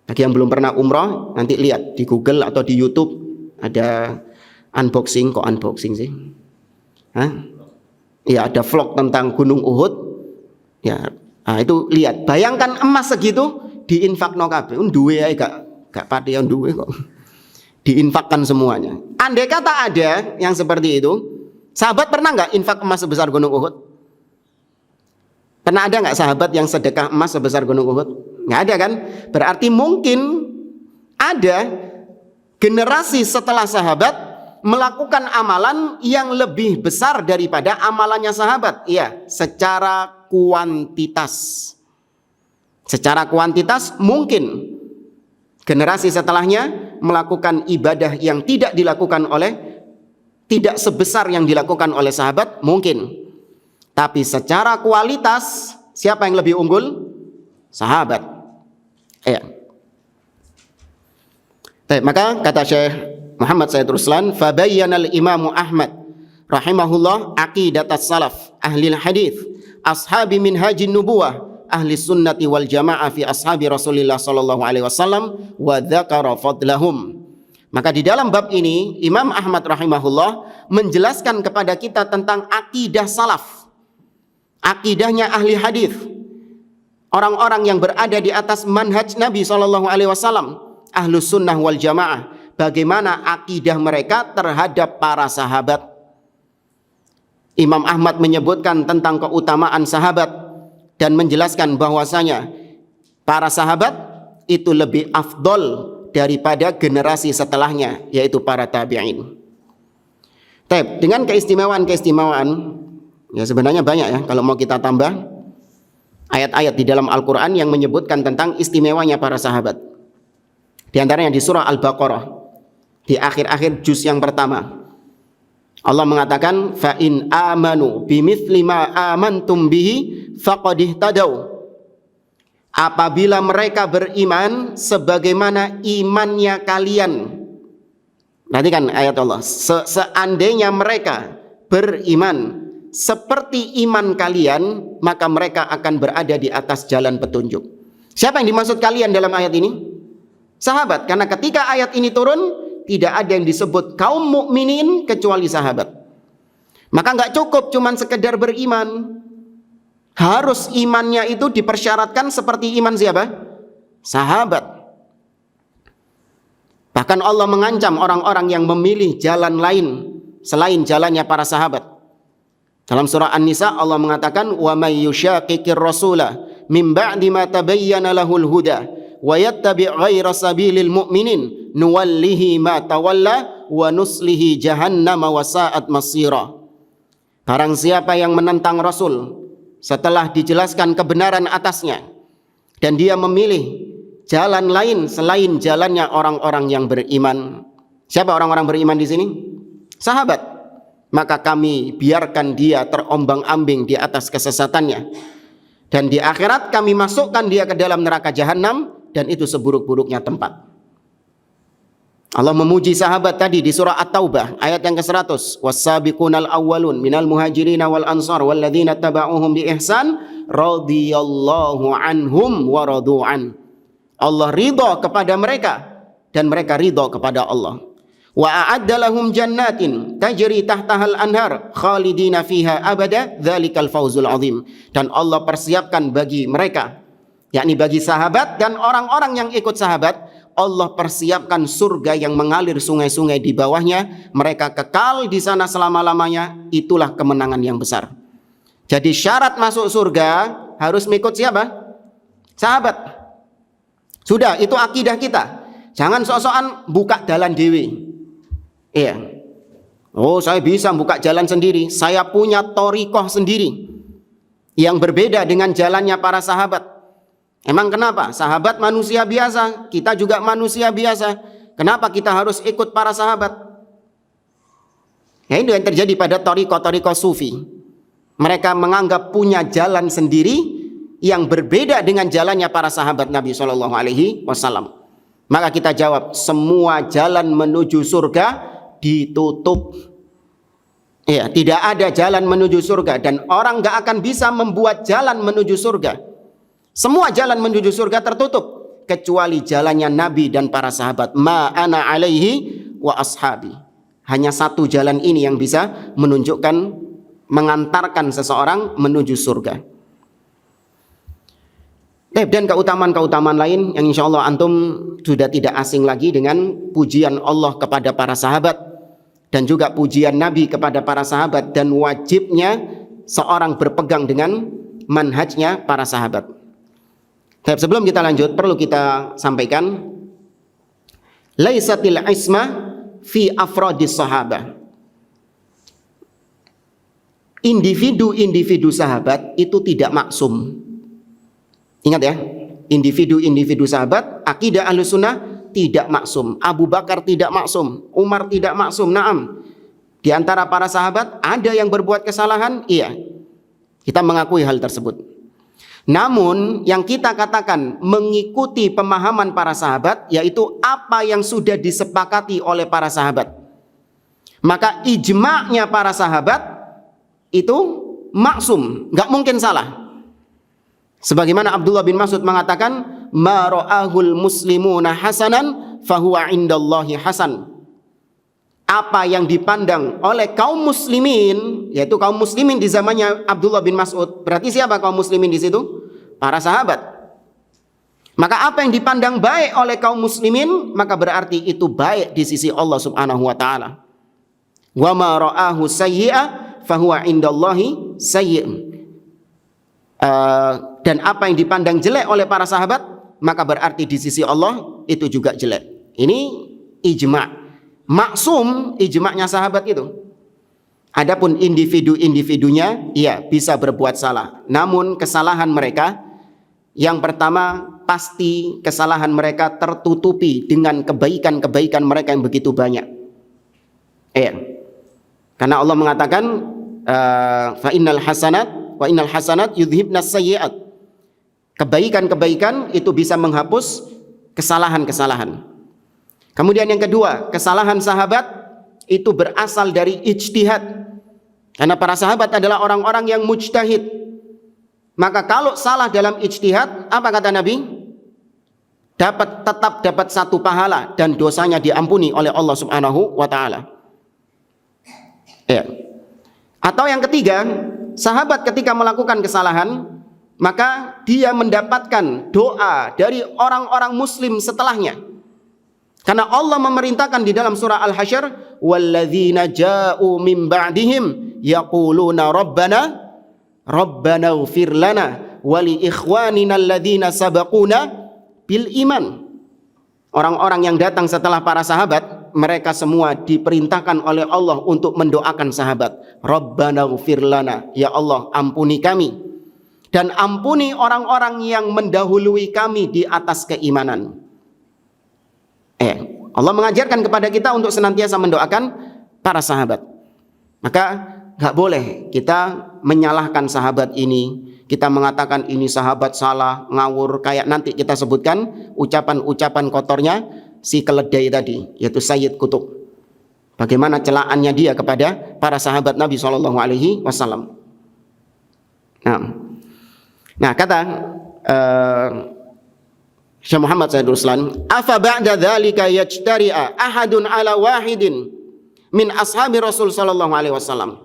Bagi yang belum pernah umroh, nanti lihat di Google atau di YouTube, ada unboxing. Kok unboxing sih? Hah? Ya, ada vlog tentang gunung Uhud. Ya, nah, itu lihat. Bayangkan emas segitu diinfakno kabeh. Duwe ae gak pati yang duwe kok. Diinfakkan semuanya. Andai kata ada yang seperti itu, sahabat pernah nggak infak emas sebesar gunung Uhud? Pernah ada nggak sahabat yang sedekah emas sebesar gunung Uhud? Nggak ada kan? Berarti mungkin ada generasi setelah sahabat melakukan amalan yang lebih besar daripada amalannya sahabat. Iya, secara kuantitas. Secara kuantitas mungkin generasi setelahnya melakukan ibadah yang tidak sebesar yang dilakukan oleh sahabat, mungkin. Tapi secara kualitas, siapa yang lebih unggul? Sahabat. Ya. Maka kata Syekh Muhammad Said Ruslan, fabayyana al-Imam Ahmad rahimahullah aqidatas salaf ahli hadis ashabi minhajin nubuwah ahli sunnati wal jamaah fi ashabi Rasulillah sallallahu alaihi wasallam wa dzakara fadlahum. Maka di dalam bab ini Imam Ahmad rahimahullah menjelaskan kepada kita tentang akidah salaf, akidahnya ahli hadis, orang-orang yang berada di atas manhaj Nabi sallallahu alaihi wasallam, ahlus sunnah wal jamaah, bagaimana akidah mereka terhadap para sahabat. Imam Ahmad menyebutkan tentang keutamaan sahabat dan menjelaskan bahwasanya para sahabat itu lebih afdol daripada generasi setelahnya, yaitu para tabi'in. Dengan keistimewaan-keistimewaan, ya sebenarnya banyak ya, kalau mau kita tambah ayat-ayat di dalam Al-Quran yang menyebutkan tentang istimewanya para sahabat. Di antaranya di surah Al-Baqarah, di akhir-akhir juz yang pertama, Allah mengatakan fa in amanu bimithli ma amantum bihi faqad ihtadaw. Apabila mereka beriman sebagaimana imannya kalian. Perhatikan ayat Allah. Seandainya mereka beriman seperti iman kalian, maka mereka akan berada di atas jalan petunjuk. Siapa yang dimaksud kalian dalam ayat ini? Sahabat, karena ketika ayat ini turun, tidak ada yang disebut kaum mukminin kecuali sahabat. Maka nggak cukup cuman sekedar beriman. Harus imannya itu dipersyaratkan seperti iman siapa? Sahabat. Bahkan Allah mengancam orang-orang yang memilih jalan lain selain jalannya para sahabat. Dalam surah An-Nisa Allah mengatakan, "Wa may yushaqiqir rasula min ba'di ma tabayyana lahul huda wa yattabi' ghaira sabilil mu'minin nuwallihi ma tawalla wa nuslihi jahannam wa sa'at masira." Barang siapa yang menentang Rasul setelah dijelaskan kebenaran atasnya dan dia memilih jalan lain selain jalannya orang-orang yang beriman. Siapa orang-orang beriman di sini? Sahabat. Maka kami biarkan dia terombang-ambing di atas kesesatannya. Dan di akhirat kami masukkan dia ke dalam neraka jahanam, dan itu seburuk-buruknya tempat. Allah memuji sahabat tadi di surah At-Taubah ayat yang ke-100. Was-sabiqunal awwalun minal muhajirin wal ansar walladzina tabauhum bi ihsan radhiyallahu anhum wa radu'an. Allah ridha kepada mereka dan mereka ridha kepada Allah. Wa a'adda lahum jannatin tajri tahtahal anhar khalidina fiha abada dzalikal fawzul azim. Dan Allah persiapkan bagi mereka, yakni bagi sahabat dan orang-orang yang ikut sahabat, Allah persiapkan surga yang mengalir sungai-sungai di bawahnya. Mereka kekal di sana selama-lamanya. Itulah kemenangan yang besar. Jadi syarat masuk surga harus mengikut siapa? Sahabat. Sudah, itu akidah kita. Jangan sok-sokan buka jalan dewi. Iya. Oh, saya bisa buka jalan sendiri. Saya punya thariqah sendiri yang berbeda dengan jalannya para sahabat. Emang kenapa? Sahabat manusia biasa, kita juga manusia biasa. Kenapa kita harus ikut para sahabat? Ya, itu yang terjadi pada thariqah sufi. Mereka menganggap punya jalan sendiri yang berbeda dengan jalannya para sahabat Nabi SAW. Maka kita jawab, semua jalan menuju surga ditutup. Ya, tidak ada jalan menuju surga, dan orang gak akan bisa membuat jalan menuju surga. Semua jalan menuju surga tertutup kecuali jalannya Nabi dan para sahabat. Ma ana alaihi wa ashabi. Hanya satu jalan ini yang bisa menunjukkan, mengantarkan seseorang menuju surga. Dan keutamaan-keutamaan lain yang insya Allah antum sudah tidak asing lagi dengan pujian Allah kepada para sahabat dan juga pujian Nabi kepada para sahabat, dan wajibnya seorang berpegang dengan manhajnya para sahabat. Sebelum kita lanjut, perlu kita sampaikan, laisatil isma fi afrodis sahabah. Individu-individu sahabat itu tidak maksum. Ingat ya, individu-individu sahabat, akidah Ahlussunnah tidak maksum. Abu Bakar tidak maksum, Umar tidak maksum. Naam. Di antara para sahabat ada yang berbuat kesalahan, iya. Kita mengakui hal tersebut. Namun yang kita katakan mengikuti pemahaman para sahabat, yaitu apa yang sudah disepakati oleh para sahabat. Maka ijma'nya para sahabat itu maksum, nggak mungkin salah. Sebagaimana Abdullah bin Mas'ud mengatakan, ma ra'ahul muslimuna hasanan fahuwa indallahi hasan. Apa yang dipandang oleh kaum muslimin, yaitu kaum muslimin di zamannya Abdullah bin Mas'ud. Berarti siapa kaum muslimin di situ? Para sahabat. Maka apa yang dipandang baik oleh kaum muslimin, maka berarti itu baik di sisi Allah Subhanahu wa taala. Wa ma ra'ahu sayyi'a fahuwa indallahi sayyi'. Dan apa yang dipandang jelek oleh para sahabat, maka berarti di sisi Allah itu juga jelek. Ini ijma'. Maksum ijma'nya sahabat itu. Adapun individu-individunya, iya bisa berbuat salah. Namun kesalahan mereka, yang pertama pasti kesalahan mereka tertutupi dengan kebaikan-kebaikan mereka yang begitu banyak. Karena Allah mengatakan, fa innal hasanat yudhibnas sayyi'at. Kebaikan-kebaikan itu bisa menghapus kesalahan-kesalahan. Kemudian yang kedua, kesalahan sahabat itu berasal dari ijtihad. Karena para sahabat adalah orang-orang yang mujtahid. Maka kalau salah dalam ijtihad, apa kata Nabi? tetap dapat satu pahala dan dosanya diampuni oleh Allah Subhanahu wa taala. Ya. Atau yang ketiga, sahabat ketika melakukan kesalahan, maka dia mendapatkan doa dari orang-orang muslim setelahnya. Karena Allah memerintahkan di dalam surah Al-Hasyr, walladzina ja'u min ba'dihim yaquluna rabbana ighfir lana wa li ikhwanina alladzina sabaquna bil iman. Orang-orang yang datang setelah para sahabat, mereka semua diperintahkan oleh Allah untuk mendoakan sahabat. Rabbana ighfir lana, ya Allah ampuni kami dan ampuni orang-orang yang mendahului kami di atas keimanan. Allah mengajarkan kepada kita untuk senantiasa mendoakan para sahabat. Maka nggak boleh kita menyalahkan sahabat ini. Kita mengatakan ini sahabat salah, ngawur, kayak nanti kita sebutkan ucapan-ucapan kotornya si keledai tadi, yaitu Sayyid Qutb. Bagaimana celaannya dia kepada para sahabat Nabi SAW. Nah, kata Syekh Muhammad Sayyidul Ruslan, afa ba'da dzalika yajtari'a ahadun ala wahidin min ashabi Rasul sallallahu alaihi wasallam.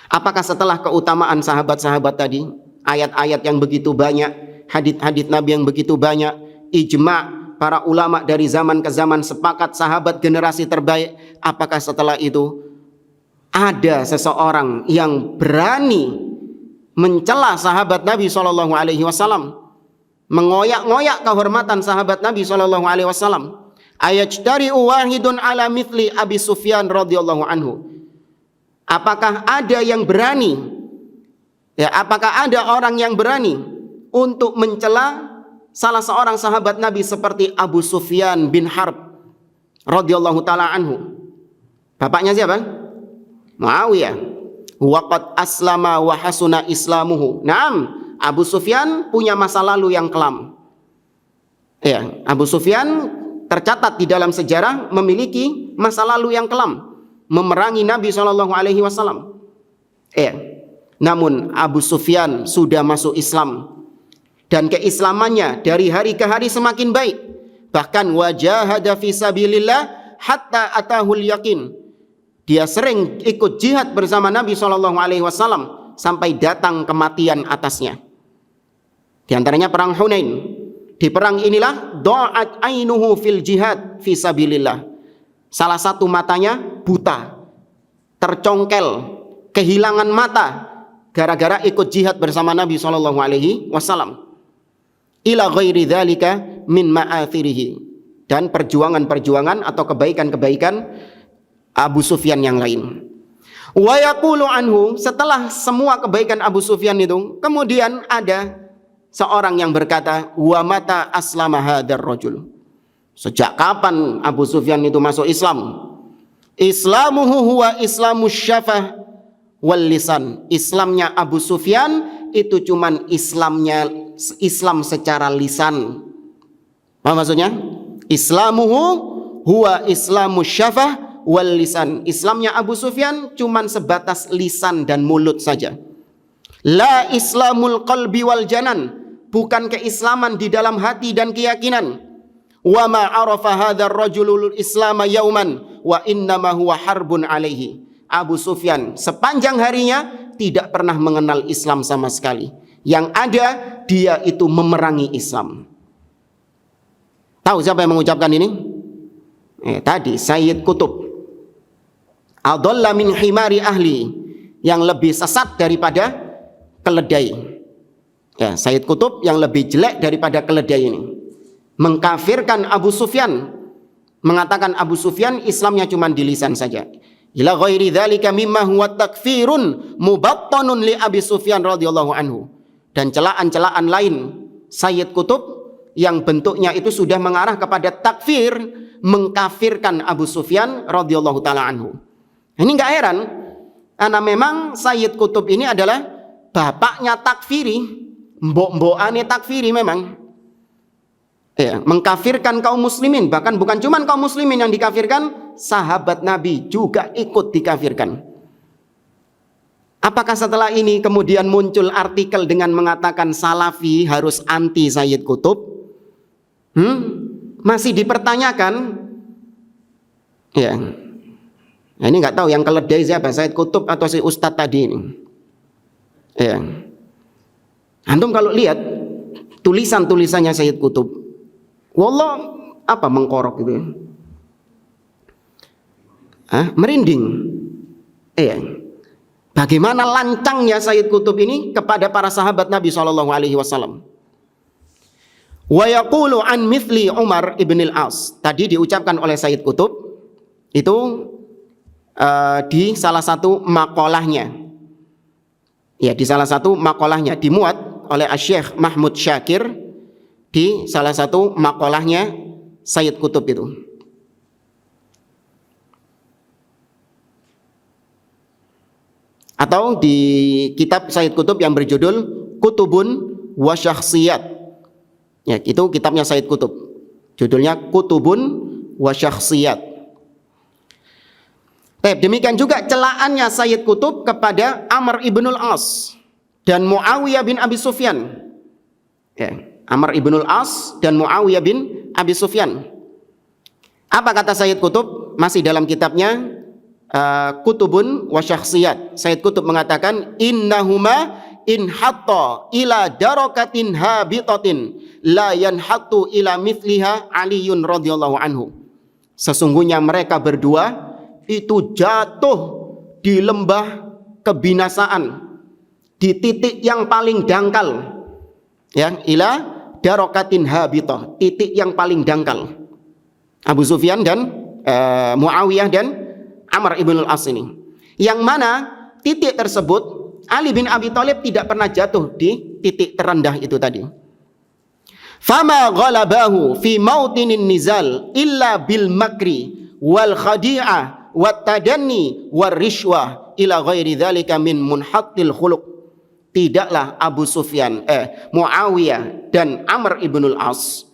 Apakah setelah keutamaan sahabat-sahabat tadi, ayat-ayat yang begitu banyak, hadits-hadits Nabi yang begitu banyak, ijma' para ulama dari zaman ke zaman sepakat sahabat generasi terbaik, apakah setelah itu ada seseorang yang berani mencela sahabat Nabi sallallahu alaihi wasallam, mengoyak-ngoyak kehormatan sahabat Nabi sallallahu alaihi wasallam? Ayajtari'u wahidun ala mithli Abi Sufyan radhiyallahu anhu. Apakah ada yang berani? Ya, apakah ada orang yang berani untuk mencela salah seorang sahabat Nabi seperti Abu Sufyan bin Harb radhiyallahu taala anhu? Bapaknya siapa? Muawiyah. Waqad aslama wa hasuna islamuhu. Naam, Abu Sufyan punya masa lalu yang kelam. Ya, Abu Sufyan tercatat di dalam sejarah memiliki masa lalu yang kelam, memerangi Nabi SAW. Namun Abu Sufyan sudah masuk Islam dan keislamannya dari hari ke hari semakin baik. Bahkan wajahada fi sabilillah hatta atahul yakin. Dia sering ikut jihad bersama Nabi SAW sampai datang kematian atasnya. Di antaranya perang Hunain. Di perang inilah da'at ainuhu fil jihad fi sabilillah. Salah satu matanya buta, tercongkel, kehilangan mata gara-gara ikut jihad bersama Nabi SAW. Ila ghairi dzalika min ma'athirihi, dan perjuangan-perjuangan atau kebaikan-kebaikan Abu Sufyan yang lain. Wa yaqulu anhu, setelah semua kebaikan Abu Sufyan itu, kemudian ada seorang yang berkata, wa mata aslama hadzal rajul. Sejak kapan Abu Sufyan itu masuk Islam? Islamuhu huwa islamus syafah wal lisan. Islamnya Abu Sufyan itu cuman Islam secara lisan. Apa maksudnya? Islamuhu huwa islamus syafah wal lisan. Islamnya Abu Sufyan cuman sebatas lisan dan mulut saja. La islamul qalbi wal janan. Bukan keislaman di dalam hati dan keyakinan. Wa ma arafa hadzal rajulul islam yauman wa innama huwa harbun alaihi. Abu Sufyan sepanjang harinya tidak pernah mengenal Islam sama sekali. Yang ada dia itu memerangi Islam. Tahu siapa yang mengucapkan ini? Tadi Sayyid Qutb. Adalla min himari ahli, yang lebih sesat daripada keledai. Ya, Sayyid Qutb yang lebih jelek daripada keledai ini. Mengkafirkan Abu Sufyan, mengatakan Abu Sufyan Islamnya cuma di lisan saja. Ila ghairi dzalika mimma huwa takfirun mubattanun li Abi Sufyan radhiyallahu anhu. Dan celaan-celaan lain Sayyid Qutb yang bentuknya itu sudah mengarah kepada takfir, mengkafirkan Abu Sufyan radhiyallahu taala anhu. Ini enggak heran, karena memang Sayyid Qutb ini adalah bapaknya takfiri, mbok-mbokane takfiri memang. Ya, mengkafirkan kaum muslimin, bahkan bukan cuma kaum muslimin yang dikafirkan, sahabat Nabi juga ikut dikafirkan. Apakah setelah ini kemudian muncul artikel dengan mengatakan Salafi harus anti Sayyid Qutb? masih dipertanyakan. Ya, nah, ini nggak tahu yang keledai siapa, Sayyid Qutb atau si Ustadz tadi ini. Ya, antum kalau lihat tulisannya Sayyid Qutb, wallah apa mengkorok gitu ya, merinding. Ya, bagaimana lancangnya Sayyid Qutb ini kepada para sahabat Nabi SAW. Wa yaqulu an mithli Umar ibn al-As. Tadi diucapkan oleh Sayyid Qutb itu di salah satu makolahnya. Ya, di salah satu makolahnya dimuat oleh Syekh Mahmud Syakir di salah satu makolahnya Sayyid Qutb itu. Atau di kitab Sayyid Qutb yang berjudul Kutubun wa Syakhsiyat. Ya, itu kitabnya Sayyid Qutb. Judulnya Kutubun wa Syakhsiyat. Demikian juga celaannya Sayyid Qutb kepada Amr ibnul As dan Muawiyah bin Abi Sufyan. Ya, Amr ibnul As dan Muawiyah bin Abi Sufyan. Apa kata Sayyid Qutb? Masih dalam kitabnya Kutubun wa Syakhsiyat. Sayyid Qutb mengatakan, innahuma in hatta ila darakatin habitatin la yanhattu ila mithliha Aliyun radhiyallahu anhu. Sesungguhnya mereka berdua itu jatuh di lembah kebinasaan, di titik yang paling dangkal, ya, ila darakatin habitah, titik yang paling dangkal. Abu Sufyan dan Muawiyah dan Amr ibn al-As ini, yang mana titik tersebut Ali bin Abi Thalib tidak pernah jatuh di titik terendah itu tadi. Fama ghalabahu fi mautinin nizal illa bil makri wal khadi'ah wat tadanni war rishwah ila ghairi dzalika min munhattil khuluq. Tidaklah Abu Sufyan, Muawiyah dan Amr ibnul As,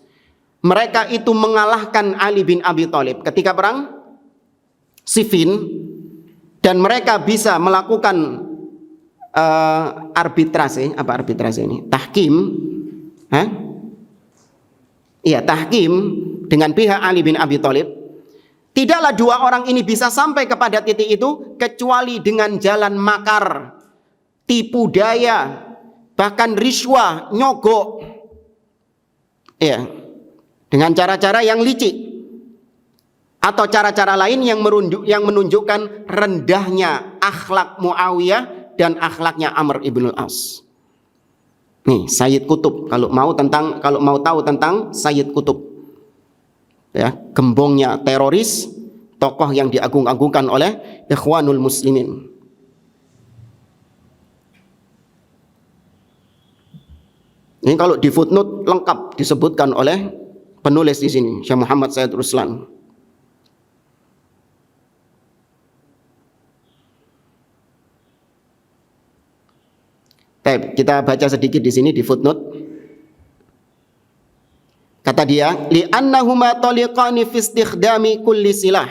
mereka itu mengalahkan Ali bin Abi Thalib ketika perang Siffin, dan mereka bisa melakukan arbitrase. Apa arbitrase ini? Tahkim. Iya, tahkim dengan pihak Ali bin Abi Thalib. Tidaklah dua orang ini bisa sampai kepada titik itu kecuali dengan jalan makar, tipu daya, bahkan riswah, nyogok. Ya, dengan cara-cara yang licik atau cara-cara lain yang menunjukkan rendahnya akhlak Muawiyah dan akhlaknya Amr ibn al-As. Nih, Sayyid Qutb kalau mau tahu tentang Sayyid Qutb. Ya, gembongnya teroris, tokoh yang diagung-agungkan oleh Ikhwanul Muslimin. Ini kalau di footnote lengkap disebutkan oleh penulis di sini, Syekh Muhammad Said Ruslan. Kita baca sedikit di sini di footnote. Kata dia, li'annahuma taliqani fi istikhdami kulli silah.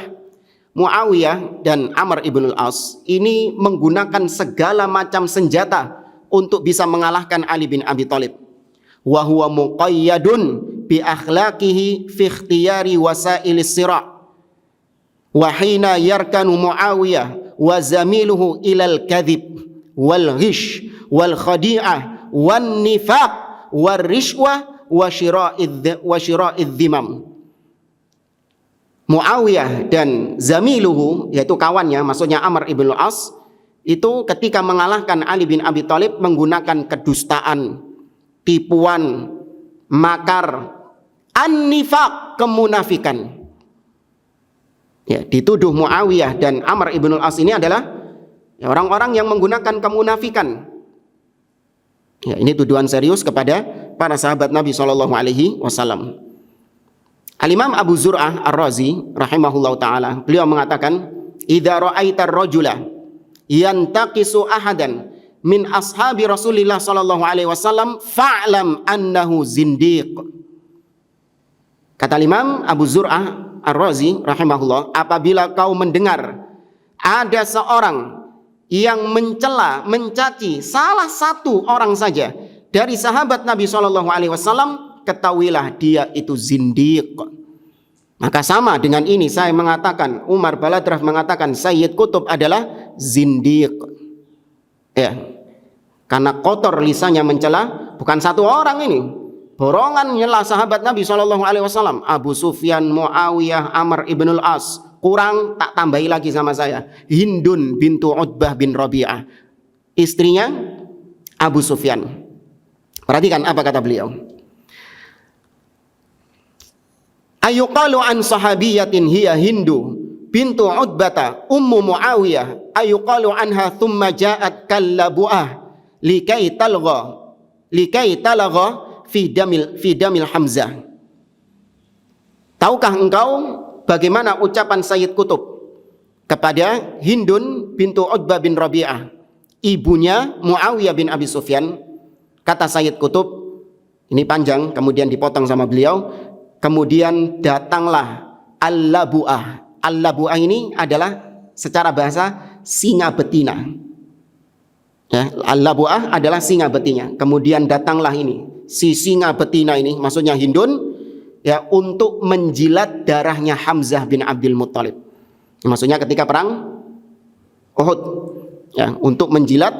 Muawiyah dan Amr ibn al-As ini menggunakan segala macam senjata untuk bisa mengalahkan Ali bin Abi Thalib. Wa huwa muqayyadun bi akhlaqihi fi ikhtiyari wasailis sira'. Wa hina yarkanu Muawiyah wa zamiluhu ilal kadhib wal ghish wal khadi'ah wan nifaq war rishwah wa syira'idh dhimam. Muawiyah dan zamiluhu, yaitu kawannya, maksudnya Amr ibn al-As, itu ketika mengalahkan Ali bin Abi Thalib menggunakan kedustaan, tipuan, makar, an-nifaq, kemunafikan. Ya, dituduh Muawiyah dan Amr ibn al-As ini adalah orang-orang yang menggunakan kemunafikan. Ya, ini tuduhan serius kepada para sahabat Nabi SAW. Al-Imam Abu Zur'ah Ar-Razi rahimahullah ta'ala, beliau mengatakan, idza ra'aitar rajula yantaqisu ahadan min ashabi Rasulillah SAW fa'lam annahu zindiq. Kata Imam Abu Zur'ah Ar-Razi rahimahullah, apabila kau mendengar ada seorang yang mencela, mencaci salah satu orang saja dari sahabat Nabi SAW, ketahuilah dia itu zindiq. Maka sama dengan ini saya mengatakan, Umar Baladrah mengatakan Sayyid Qutb adalah zindiq. Ya. Karena kotor lisannya mencela bukan satu orang ini. Borongan nyela sahabat Nabi SAW. Abu Sufyan, Muawiyah, Amr ibnul As. Kurang tak tambahi lagi sama saya. Hindun bintu Utbah bin Rabi'ah. Istrinya Abu Sufyan. Perhatikan apa kata beliau. Ayuqalu an sahabiyatin hiya Hindu bintu Utbata ummu Muawiyah ayuqalu anha thumma ja'at kallabu'ah likai talagha fi damil Hamzah. Tahukah engkau bagaimana ucapan Sayyid Qutb kepada Hindun bintu Utbah bin Rabi'ah, ibunya Muawiyah bin Abi Sufyan? Kata Sayyid Qutb, ini panjang kemudian dipotong sama beliau. Kemudian datanglah al-labu'ah. Al-labu'ah ini adalah secara bahasa singa betina. Ya, al-labu'ah adalah singa betina. Kemudian datanglah ini, si singa betina ini, maksudnya Hindun, ya, untuk menjilat darahnya Hamzah bin Abdul Muttalib. Maksudnya ketika perang Uhud, ya, untuk menjilat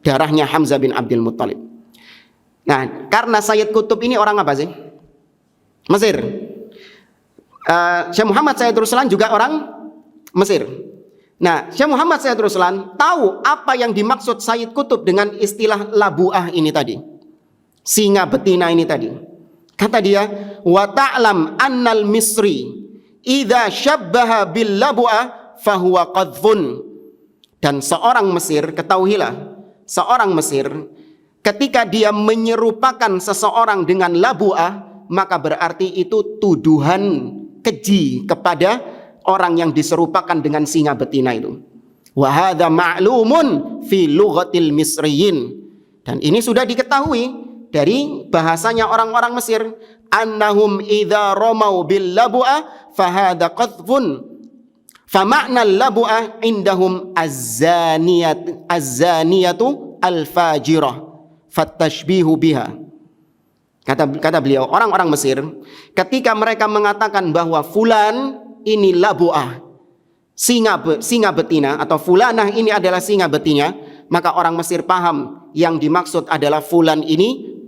darahnya Hamzah bin Abdul Muttalib. Nah, karena Sayyid Qutb ini orang apa sih? Mesir. Syekh Muhammad Sayyid Ruslan juga orang Mesir. Nah, Syekh Muhammad Sayyid Ruslan tahu apa yang dimaksud Sayyid Qutb dengan istilah labu'ah ini tadi, singa betina ini tadi. Kata dia, wa ta'lam annal misri idza syabbaha bil labu'ah fahuwa qadhfun. Dan seorang Mesir, ketahuilah, seorang Mesir ketika dia menyerupakan seseorang dengan labu'ah, maka berarti itu tuduhan keji kepada orang yang diserupakan dengan singa betina itu. Wa hadza ma'lumun fi lughatil misriyin. Dan ini sudah diketahui dari bahasanya orang-orang Mesir, annahum idza ramau bil labu'a fa hadza qadhfun. Fa ma'na al-labu'a indahum az-zaniyatu al-fajirah fattashbihu biha. Kata beliau, orang-orang Mesir ketika mereka mengatakan bahwa fulan ini labu'ah, singa betina, atau fulanah ini adalah singa betina, maka orang Mesir paham yang dimaksud adalah fulan ini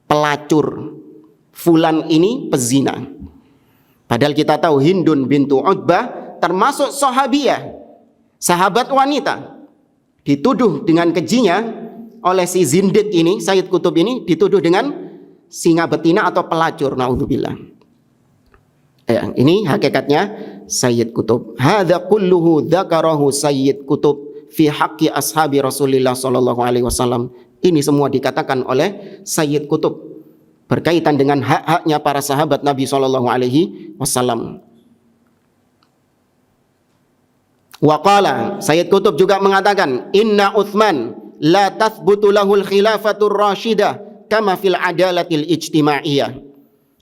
pelacur, fulan ini pezina. Padahal kita tahu Hindun bintu Utbah termasuk sahabiyah, sahabat wanita, dituduh dengan kejinya oleh si zindiq ini, Sayyid Qutb ini dituduh dengan singa betina atau pelacur, naudzubillah. Ya, ini hakikatnya Sayyid Qutb. Hadza kulluhu dzakarahu Sayyid Qutb fi haqqi ashabi Rasulillah sallallahu alaihi wasallam. Ini semua dikatakan oleh Sayyid Qutb berkaitan dengan hak-haknya para sahabat Nabi sallallahu alaihi wasallam. Wa qala, Sayyid Qutb juga mengatakan, inna Utsman la tathbutu lahul khilafatur rasyidah kama fil adalatil ijtimaiyah.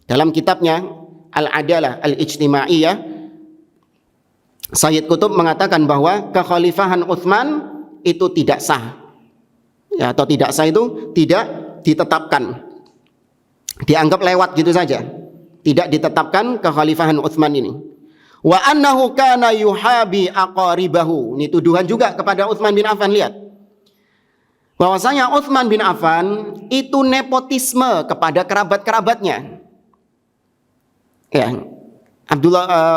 Dalam kitabnya Al-Adalah Al-Ijtimaiyah, Sayyid Qutb mengatakan bahwa kekhalifahan Utsman itu tidak sah. Ya, atau tidak sah itu tidak ditetapkan. Dianggap lewat gitu saja. Tidak ditetapkan kekhalifahan Utsman ini. Wa annahu kana yuhabi aqaribahu. Ini tuduhan juga kepada Utsman bin Affan, lihat. Bahwasanya Utsman bin Affan itu nepotisme kepada kerabat-kerabatnya. Ya,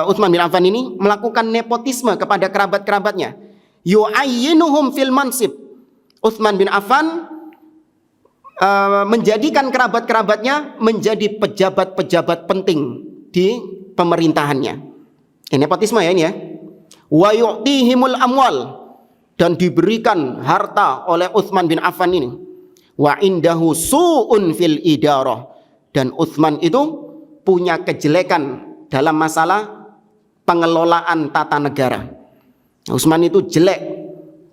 Utsman bin Affan ini melakukan nepotisme kepada kerabat-kerabatnya. Yu'ayyinuhum fil mansib. Utsman bin Affan menjadikan kerabat-kerabatnya menjadi pejabat-pejabat penting di pemerintahannya. Ini nepotisme ya ini ya. Wa yu'tihimul amwal, dan diberikan harta oleh Utsman bin Affan ini. Wa indahu su'un fil idarah, dan Utsman itu punya kejelekan dalam masalah pengelolaan tata negara. Utsman itu jelek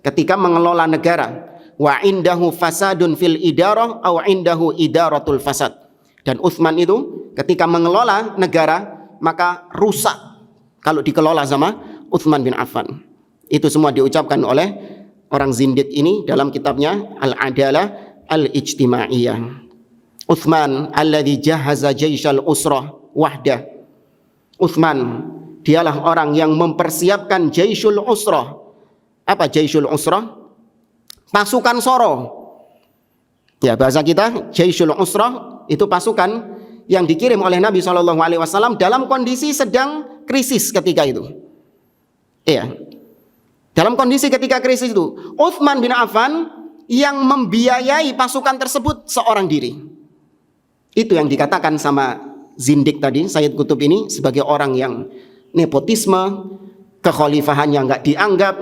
ketika mengelola negara. Wa indahu fasadun fil idarah au indahu idaratul fasad. Dan Utsman itu ketika mengelola negara maka rusak kalau dikelola sama Utsman bin Affan. Itu semua diucapkan oleh orang zindiq ini dalam kitabnya Al-Adalah Al-Ijtimaiyah. Utsman alladzi jahaza jaisyal usrah wahdah. Utsman dialah orang yang mempersiapkan jaisyul usrah. Apa jaisyul usrah? Pasukan Soro. Ya, bahasa kita jaisyul usrah itu pasukan yang dikirim oleh Nabi SAW dalam kondisi sedang krisis ketika itu. Iya. Dalam kondisi ketika krisis itu, Utsman bin Affan yang membiayai pasukan tersebut seorang diri. Itu yang dikatakan sama Zindik tadi, Sayyid Qutb ini sebagai orang yang nepotisme, kekhalifahannya nggak dianggap.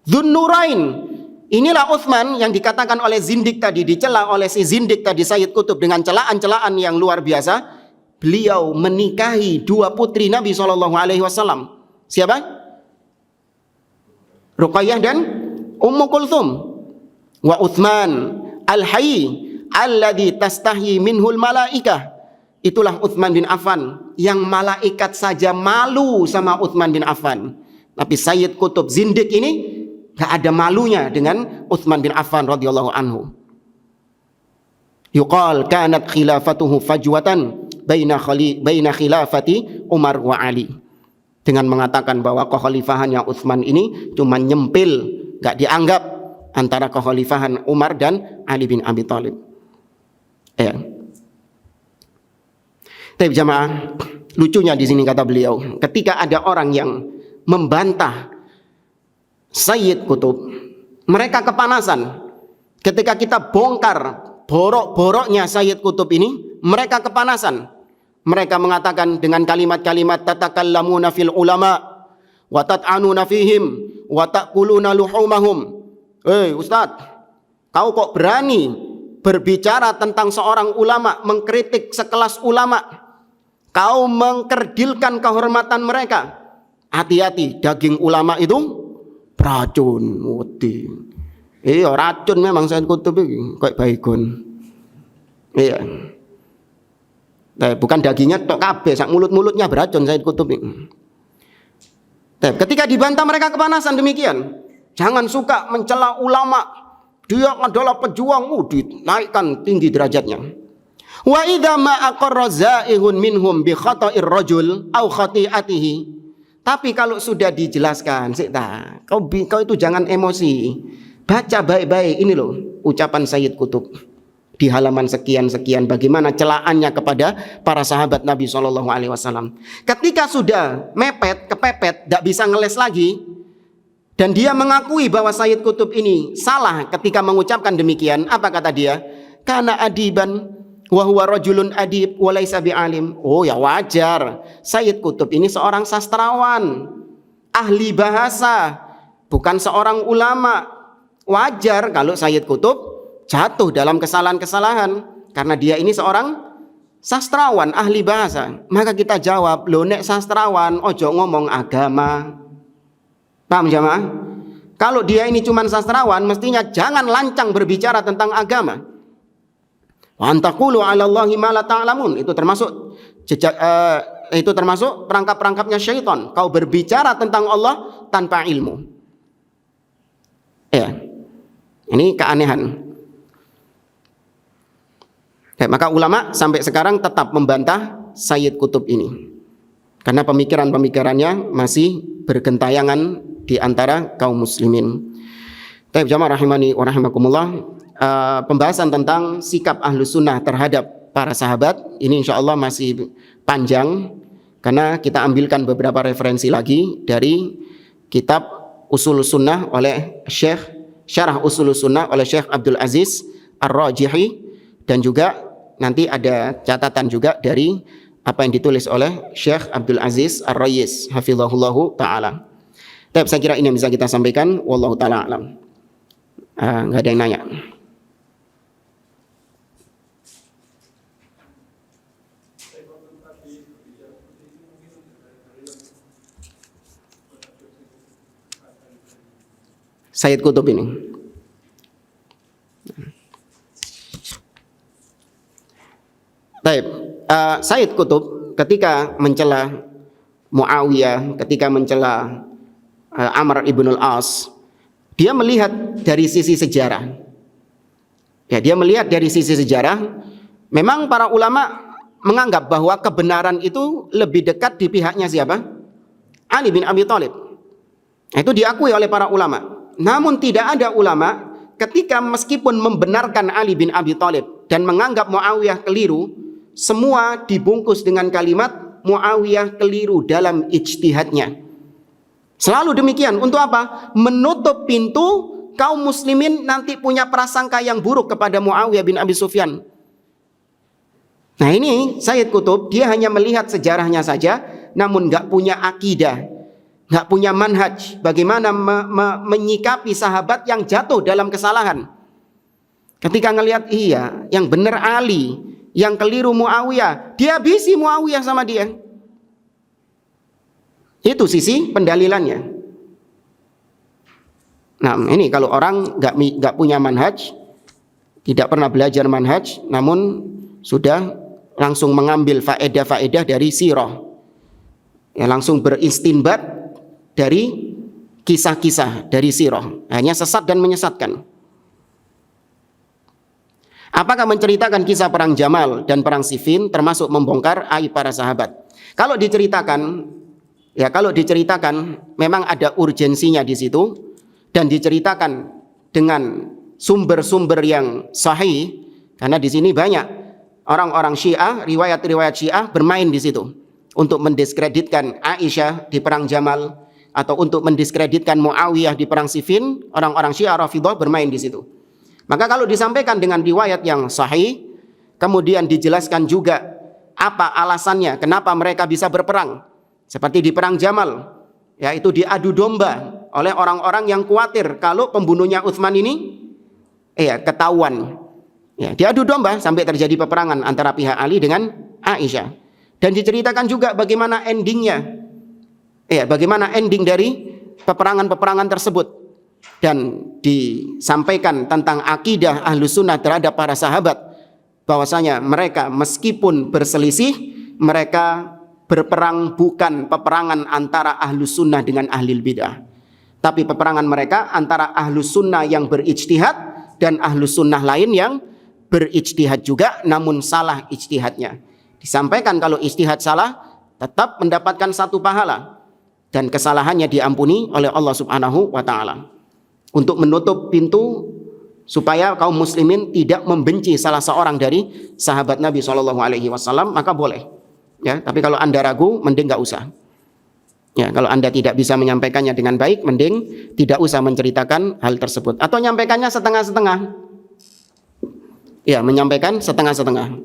Dzunnurain. Inilah Utsman yang dikatakan oleh Zindik tadi, dicela oleh si Zindik tadi Sayyid Qutb dengan celaan-celaan yang luar biasa. Beliau menikahi dua putri Nabi SAW. Siapa? Ruqayyah dan Ummu Kulthum. Wa Utsman al-hayy alladzi tastahyi minhul malaikah. Itulah Utsman bin Affan yang malaikat saja malu sama Utsman bin Affan. Tapi Sayyid Qutb Zindik ini gak ada malunya dengan Utsman bin Affan radhiyallahu anhu. Yuqal kanat khilafatuhu fajwatan baina khilafati Umar wa Ali. Dengan mengatakan bahwa kekhalifahannya Utsman ini cuma nyempil, gak dianggap antara kekhalifahan Umar dan Ali bin Abi Thalib. Ya. Tapi jamaah, lucunya di sini kata beliau, ketika ada orang yang membantah Sayyid Qutb, mereka kepanasan. Ketika kita bongkar borok-boroknya Sayyid Qutb ini, mereka kepanasan. Mereka mengatakan dengan kalimat-kalimat tatakallamuna fil ulama wa tat'anuna fihim wa ta'kuluna luhumahum. Ustaz, kau kok berani berbicara tentang seorang ulama, mengkritik sekelas ulama? Kau mengkerdilkan kehormatan mereka. Hati-hati, daging ulama itu racun. Iya, racun memang Sayyid Qutb iki, kayak baygon. Iya. Bukan dagingnya tok kabeh, sak mulut-mulutnya beracun Sayyid Qutb ini. Ketika dibantah mereka kepanasan demikian. Jangan suka mencela ulama. Dia adalah pejuang, dinaikkan tinggi derajatnya. Wa idza ma aqarra za'ihun minhum bi khata'ir rajul au khati'atihi. Tapi kalau sudah dijelaskan, kau itu jangan emosi. Baca baik-baik ini loh ucapan Sayyid Qutb di halaman sekian-sekian bagaimana celaannya kepada para sahabat Nabi SAW. Ketika sudah kepepet, tidak bisa ngeles lagi, dan dia mengakui bahwa Sayyid Qutb ini salah ketika mengucapkan demikian, apa kata dia? Kana adiban wa huwa rajulun adib wa laisa bi'alim. Oh ya wajar, Sayyid Qutb ini seorang sastrawan, ahli bahasa, bukan seorang ulama. Wajar kalau Sayyid Qutb jatuh dalam kesalahan-kesalahan karena dia ini seorang sastrawan, ahli bahasa. Maka kita jawab, lo nek sastrawan ojo ngomong agama. Paham jamaah? Kalau dia ini cuma sastrawan, mestinya jangan lancang berbicara tentang agama. Wa antaqulu 'ala Allahi ma la ta'lamun. Itu termasuk perangkap-perangkapnya syaitan. Kau berbicara tentang Allah tanpa ilmu. Ya. Ini keanehan. Maka ulama sampai sekarang tetap membantah Sayyid Qutb ini. Karena pemikiran-pemikirannya masih bergentayangan di antara kaum muslimin. Baik jamaah rahimani wa rahimakumullah, pembahasan tentang sikap Ahlus Sunnah terhadap para sahabat ini insyaallah masih panjang karena kita ambilkan beberapa referensi lagi dari kitab Ushulus Sunnah oleh Syarah Ushulus Sunnah oleh Syekh Abdul Aziz Ar-Rajihi, dan juga nanti ada catatan juga dari apa yang ditulis oleh Syekh Abdul Aziz Ar-Rayis hafizahullahu taala. Tapi saya kira ini yang bisa kita sampaikan, wallahu taala alam. Enggak ada yang nanya. Sayyid Qutb ini. Baik, Sayyid Qutb ketika mencela Muawiyah, ketika mencela Amr ibn al-As, dia melihat dari sisi sejarah. Ya, dia melihat dari sisi sejarah Memang para ulama menganggap bahwa kebenaran itu lebih dekat di pihaknya siapa? Ali bin Abi Thalib. Itu diakui oleh para ulama. Namun tidak ada ulama ketika meskipun membenarkan Ali bin Abi Thalib dan menganggap Muawiyah keliru, semua dibungkus dengan kalimat Muawiyah keliru dalam ijtihadnya. Selalu demikian. Untuk apa? Menutup pintu kaum muslimin nanti punya prasangka yang buruk kepada Muawiyah bin Abi Sufyan. Nah ini Sayyid Qutb, dia hanya melihat sejarahnya saja, namun nggak punya akidah, nggak punya manhaj bagaimana menyikapi sahabat yang jatuh dalam kesalahan. Ketika ngelihat iya, yang benar Ali, yang keliru Muawiyah, dia habisi Muawiyah sama dia. Itu sisi pendalilannya. Nah ini kalau orang nggak punya manhaj, tidak pernah belajar manhaj, namun sudah langsung mengambil faedah-faedah dari sirah, ya, langsung beristinbat dari kisah-kisah dari sirah, hanya sesat dan menyesatkan. Apakah menceritakan kisah perang Jamal dan perang Siffin termasuk membongkar aib para sahabat? Kalau diceritakan, ya kalau diceritakan memang ada urgensinya di situ dan diceritakan dengan sumber-sumber yang sahih, karena di sini banyak orang-orang Syiah, riwayat-riwayat Syiah bermain di situ untuk mendiskreditkan Aisyah di perang Jamal atau untuk mendiskreditkan Muawiyah di perang Siffin. Orang-orang Syiah Rafidhah bermain di situ. Maka kalau disampaikan dengan riwayat yang sahih, kemudian dijelaskan juga apa alasannya kenapa mereka bisa berperang, seperti di perang Jamal, yaitu diadu domba oleh orang-orang yang khawatir kalau pembunuhnya Utsman ini ketahuan. Ya, diadu domba sampai terjadi peperangan antara pihak Ali dengan Aisyah. Dan diceritakan juga bagaimana endingnya, bagaimana ending dari peperangan-peperangan tersebut. Dan disampaikan tentang akidah Ahlus Sunnah terhadap para sahabat, bahwasanya mereka meskipun berselisih, mereka berperang bukan peperangan antara Ahlus Sunnah dengan Ahlul Bidah, tapi peperangan mereka antara Ahlus Sunnah yang berijtihad dan Ahlus Sunnah lain yang berijtihad juga namun salah ijtihadnya. Disampaikan kalau ijtihad salah tetap mendapatkan satu pahala dan kesalahannya diampuni oleh Allah Subhanahu wa taala. Untuk menutup pintu supaya kaum muslimin tidak membenci salah seorang dari sahabat Nabi SAW, maka boleh. Ya, tapi kalau Anda ragu, mending nggak usah. Ya, kalau Anda tidak bisa menyampaikannya dengan baik, mending tidak usah menceritakan hal tersebut atau nyampaikannya setengah-setengah. Ya, menyampaikan setengah-setengah.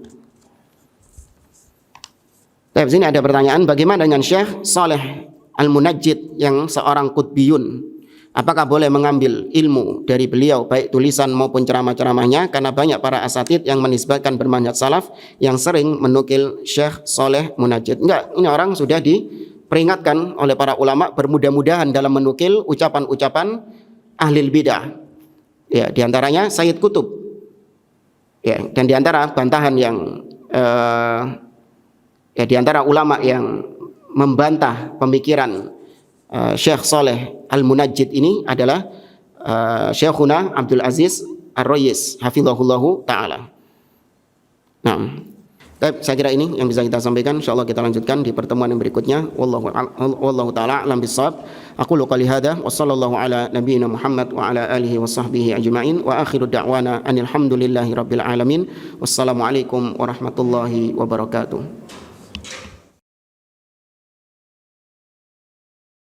Di sini ada pertanyaan, bagaimana dengan Syekh Saleh Al-Munajjid yang seorang qutbiyun? Apakah boleh mengambil ilmu dari beliau baik tulisan maupun ceramah-ceramahnya? Karena banyak para asatid yang menisbatkan bermanhaj salaf yang sering menukil Syekh Saleh Munajjid. Enggak, ini orang sudah diperingatkan oleh para ulama bermudah-mudahan dalam menukil ucapan-ucapan ahlil bidah. Ya, diantaranya Sayyid Qutb. Ya, dan diantara bantahan yang diantara ulama yang membantah pemikiran Syekh Saleh Al-Munajjid ini adalah Syekhuna Abdul Aziz Ar-Rayis hafizahullahu taala. Nah, saya kira ini yang bisa kita sampaikan. Insyaallah kita lanjutkan di pertemuan yang berikutnya. Wallahu taala alam bissawab. Aqulu qouli hadza wa sallallahu ala nabiyyina Muhammad wa ala alihi wa sahbihi ajma'in wa akhiru da'wana anil hamdulillahi rabbil alamin. Wassalamu alaikum warahmatullahi wabarakatuh.